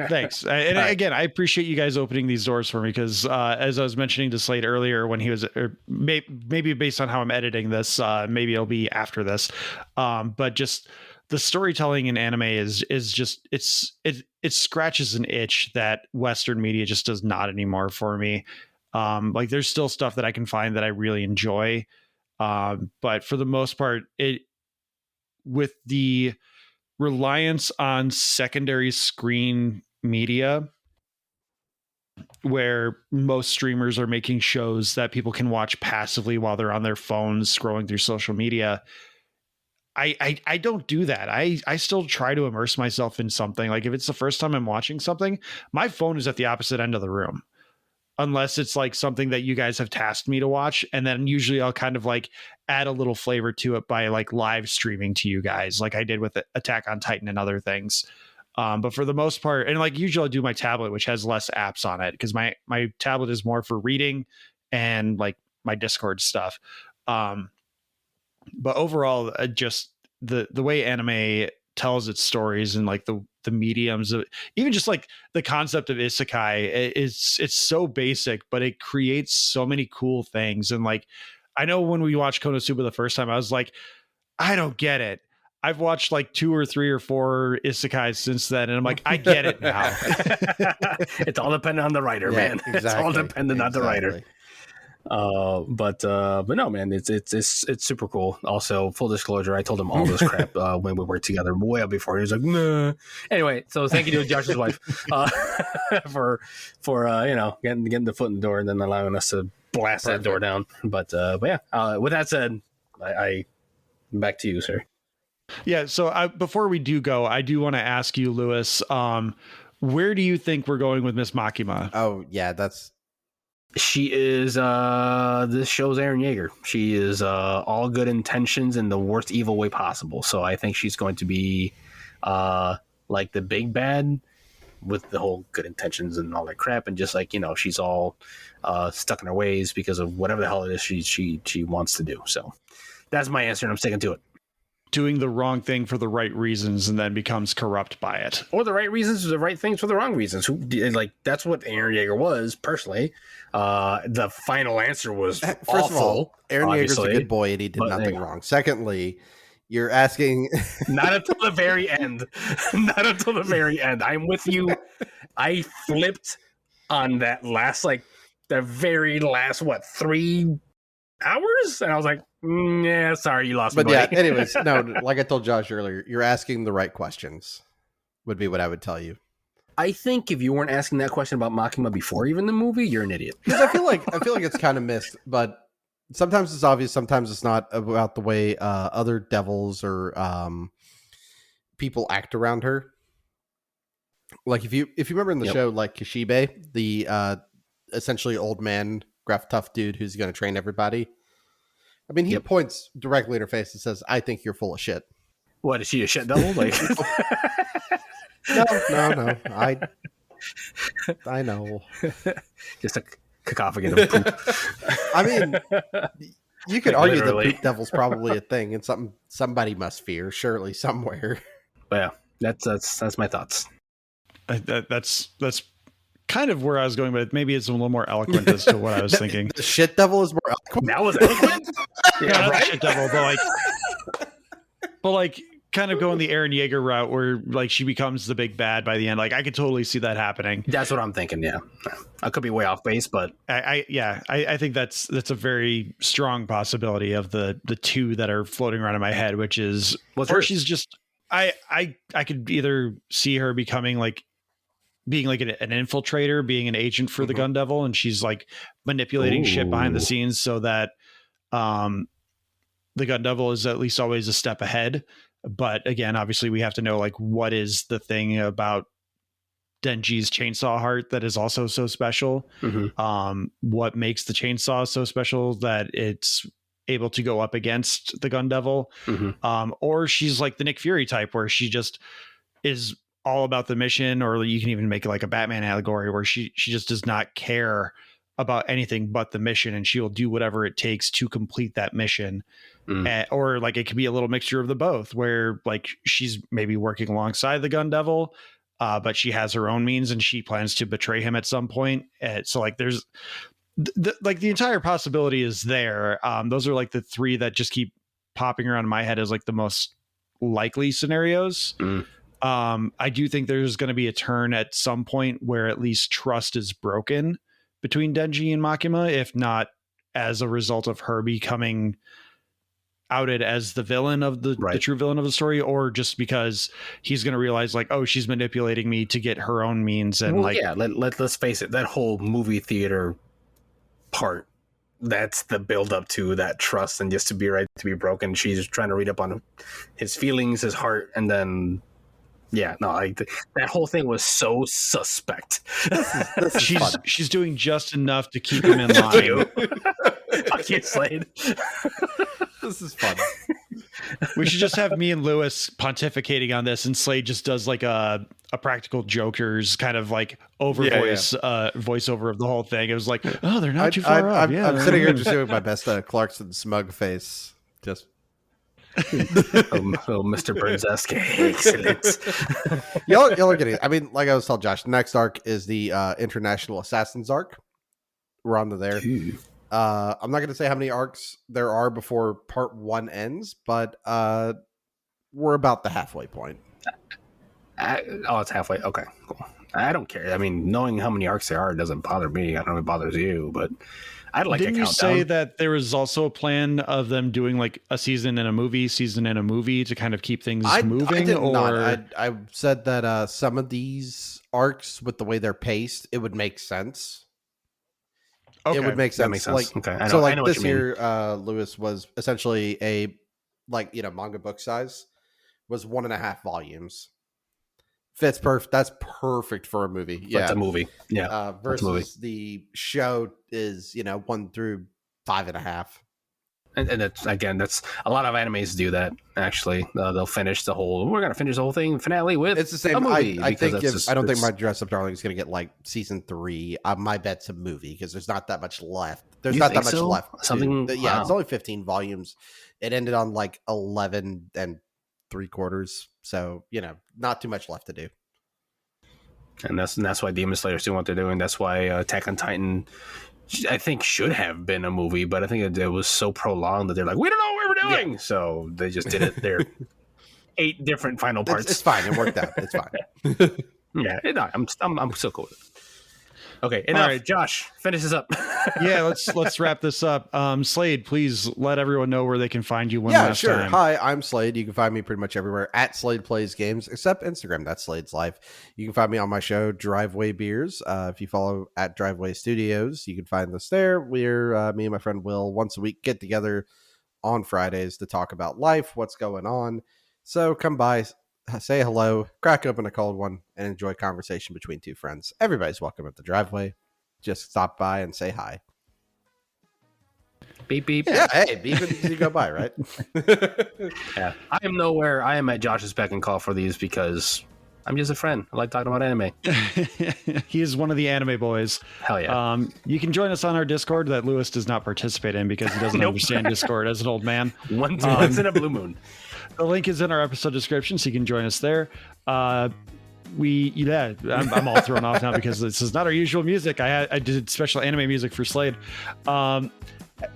Thanks. And again, I appreciate you guys opening these doors for me because as I was mentioning to Slade earlier, when he was, or maybe based on how I'm editing this, maybe it'll be after this. But just the storytelling in anime is just it scratches an itch that Western media just does not anymore for me. Like there's still stuff that I can find that I really enjoy. But for the most part, with the reliance on secondary screen media, where most streamers are making shows that people can watch passively while they're on their phones scrolling through social media, I don't do that. I still try to immerse myself in something. Like if it's the first time I'm watching something, my phone is at the opposite end of the room. Unless it's like something that you guys have tasked me to watch. And then usually I'll kind of like add a little flavor to it by like live streaming to you guys, like I did with Attack on Titan and other things. But for the most part, and like usually I do my tablet, which has less apps on it because my tablet is more for reading and like my Discord stuff. But overall, just the way anime tells its stories and like the mediums of even just like the concept of isekai, it's so basic, but it creates so many cool things. And like, I know when we watched Konosuba the first time, I was like, I don't get it. I've watched like 2 or 3 or 4 isekais since then. And I'm like, I get it now. It's all dependent on the writer, man. Exactly. It's all dependent on the writer. But no, man, it's super cool. Also, full disclosure, I told him all this crap when we worked together way up before. He was like, nah. Anyway, so thank you to Josh's wife for getting the foot in the door and then allowing us to blast that door down. But yeah, with that said, I back to you, sir. Yeah. So before we do go, I do want to ask you, Luis, where do you think we're going with Miss Makima? Oh yeah, she is this show's Eren Yeager. She is all good intentions in the worst evil way possible. So I think she's going to be like the big bad with the whole good intentions and all that crap, and just like, she's all stuck in her ways because of whatever the hell it is she wants to do. So that's my answer, and I'm sticking to it. Doing the wrong thing for the right reasons and then becomes corrupt by it, or the right reasons, the right things for the wrong reasons. That's what Eren Yeager was personally. The final answer was first awful. Of all, Eren Yeager's a good boy and he did nothing wrong. Secondly, you're asking not until the very end. Not until the very end. I'm with you. I flipped on that last, the very last 3 hours, and I was like, yeah, sorry, you lost. But me, yeah, anyways, no, like I told Josh earlier, you're asking the right questions would be what I would tell you. I think if you weren't asking that question about Makima before even the movie, you're an idiot. Because I feel like it's kind of missed, but sometimes it's obvious, sometimes it's not, about the way other devils or people act around her. Like if you remember in the show, like Kishibe, the essentially old man, gruff, tough dude who's going to train everybody. I mean, he points directly in her face and says, "I think you're full of shit." What is she, a shit devil? Like, no. I know. Just a cacophony of poop. I mean, you could argue literally. that poop devil's probably a thing and something somebody must fear, surely somewhere. But yeah, that's my thoughts. That's kind of where I was going, but maybe it's a little more eloquent as to what I was thinking. The shit devil is more eloquent. That was eloquent. Yeah, right? Shit devil, but like kind of going the Eren Yeager route where like she becomes the big bad by the end. Like I could totally see that happening. That's what I'm thinking. Yeah, I could be way off base, but I think that's a very strong possibility of the two that are floating around in my head, which is she's just I could either see her becoming like being like an infiltrator, being an agent for the Gun Devil, and she's like manipulating shit behind the scenes so that the Gun Devil is at least always a step ahead. But again, obviously we have to know like what is the thing about Denji's chainsaw heart that is also so special. What makes the chainsaw so special that it's able to go up against the Gun Devil? Or she's like the Nick Fury type where she just is all about the mission, or you can even make it like a Batman allegory where she just does not care about anything but the mission, and she will do whatever it takes to complete that mission. Or like it could be a little mixture of the both where like she's maybe working alongside the Gun Devil, but she has her own means and she plans to betray him at some point. So like there's like the entire possibility is there. Those are like the three that just keep popping around in my head as like the most likely scenarios. I do think there's going to be a turn at some point where at least trust is broken between Denji and Makima, if not as a result of her becoming outed as the villain of the true villain of the story, or just because he's going to realize like, oh, she's manipulating me to get her own means. And let's face it, that whole movie theater part, that's the build up to that trust, and just to be broken. She's trying to read up on his feelings, his heart, and then that whole thing was so suspect. She's doing just enough to keep him in line. Fuck you, Slade. This is fun. We should just have me and Lewis pontificating on this, and Slade just does like a practical Joker's kind of like voiceover of the whole thing. It was like, oh, they're not too far off. I'm sitting here just doing my best Clarkson smug face. Just Mr. Burns-esque. Excellent. y'all are getting it. I mean, like I was telling Josh, the next arc is the International Assassins arc. We're on to there. I'm not going to say how many arcs there are before part 1 ends, but we're about the halfway point. It's halfway. Okay, cool. I don't care. I mean, knowing how many arcs there are doesn't bother me. I don't know if it bothers you, but I'd like Didn't a countdown. Didn't you say that there was also a plan of them doing like a season and a movie to kind of keep things moving? I did not. I said that some of these arcs, with the way they're paced, it would make sense. Okay. It would make sense. That makes sense. Like, okay. So like this year, Luis was essentially a manga book size, was 1.5 volumes. Fits perfect. That's perfect for a movie. Yeah, it's a movie. Yeah. Versus the show is 1 through 5.5. And that's a lot of animes do that. Actually, they'll finish the whole. We're gonna finish the whole thing finale with. It's the same. A movie I think I don't think my Dress Up Darling is gonna get like season 3. My bet's a movie because there's not that much left. There's not that much left. Something. Yeah, it's only 15 volumes. It ended on like 11 3/4. So not too much left to do. And that's why Demon Slayer is doing what they're doing. That's why Attack on Titan, I think, should have been a movie, but I think it was so prolonged that they're like, we don't know what we're doing. Yeah. So they just did it. They're 8 different final parts. It's fine. It worked out. It's fine. Yeah, I'm so cool with it. Okay, enough. All right, Josh, finish this up. Yeah, let's wrap this up. Slade, please let everyone know where they can find you last time. Hi, I'm Slade. You can find me pretty much everywhere at Slade Plays Games, except Instagram. That's Slade's Life. You can find me on my show, Driveway Beers. If you follow at Driveway Studios, you can find us there. We're me and my friend Will once a week get together on Fridays to talk about life, what's going on. So come by, say hello, crack open a cold one, and enjoy conversation between two friends. Everybody's welcome at the driveway. Just stop by and say hi. Beep beep. Yeah, hey, beep as you go by, right? Yeah, I am nowhere. I am at Josh's beck and call for these because I'm just a friend. I like talking about anime. He is one of the anime boys. Hell yeah. You can join us on our Discord that Lewis does not participate in because he doesn't Nope. understand Discord as an old man. Once in a blue moon. The link is in our episode description, so you can join us there. I'm all thrown off now because this is not our usual music. I did special anime music for Slade.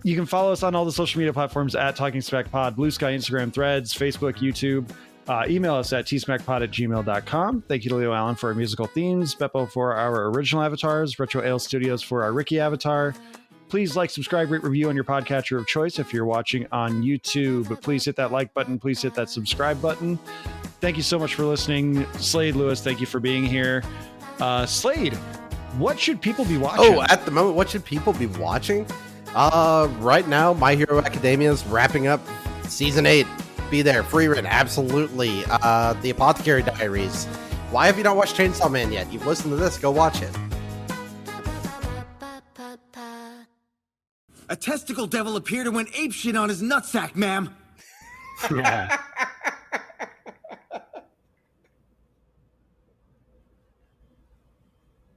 You can follow us on all the social media platforms at Talking Smack Pod, Blue Sky, Instagram, Threads, Facebook, YouTube. Email us at tsmackpod@gmail.com. Thank you to Leo Allen for our musical themes, Beppo for our original avatars, Retro Ale Studios for our Ricky avatar. Please like, subscribe, rate, review on your podcatcher of choice. If you're watching on YouTube, please hit that like button. Please hit that subscribe button. Thank you so much for listening. Slade, Lewis, thank you for being here. Slade, what should people be watching? Oh, at the moment, what should people be watching? Right now, My Hero Academia is wrapping up season 8. Be there. Frieren, absolutely. The Apothecary Diaries. Why have you not watched Chainsaw Man yet? You've listened to this. Go watch it. A testicle devil appeared and went apeshit on his nutsack, ma'am. Yeah.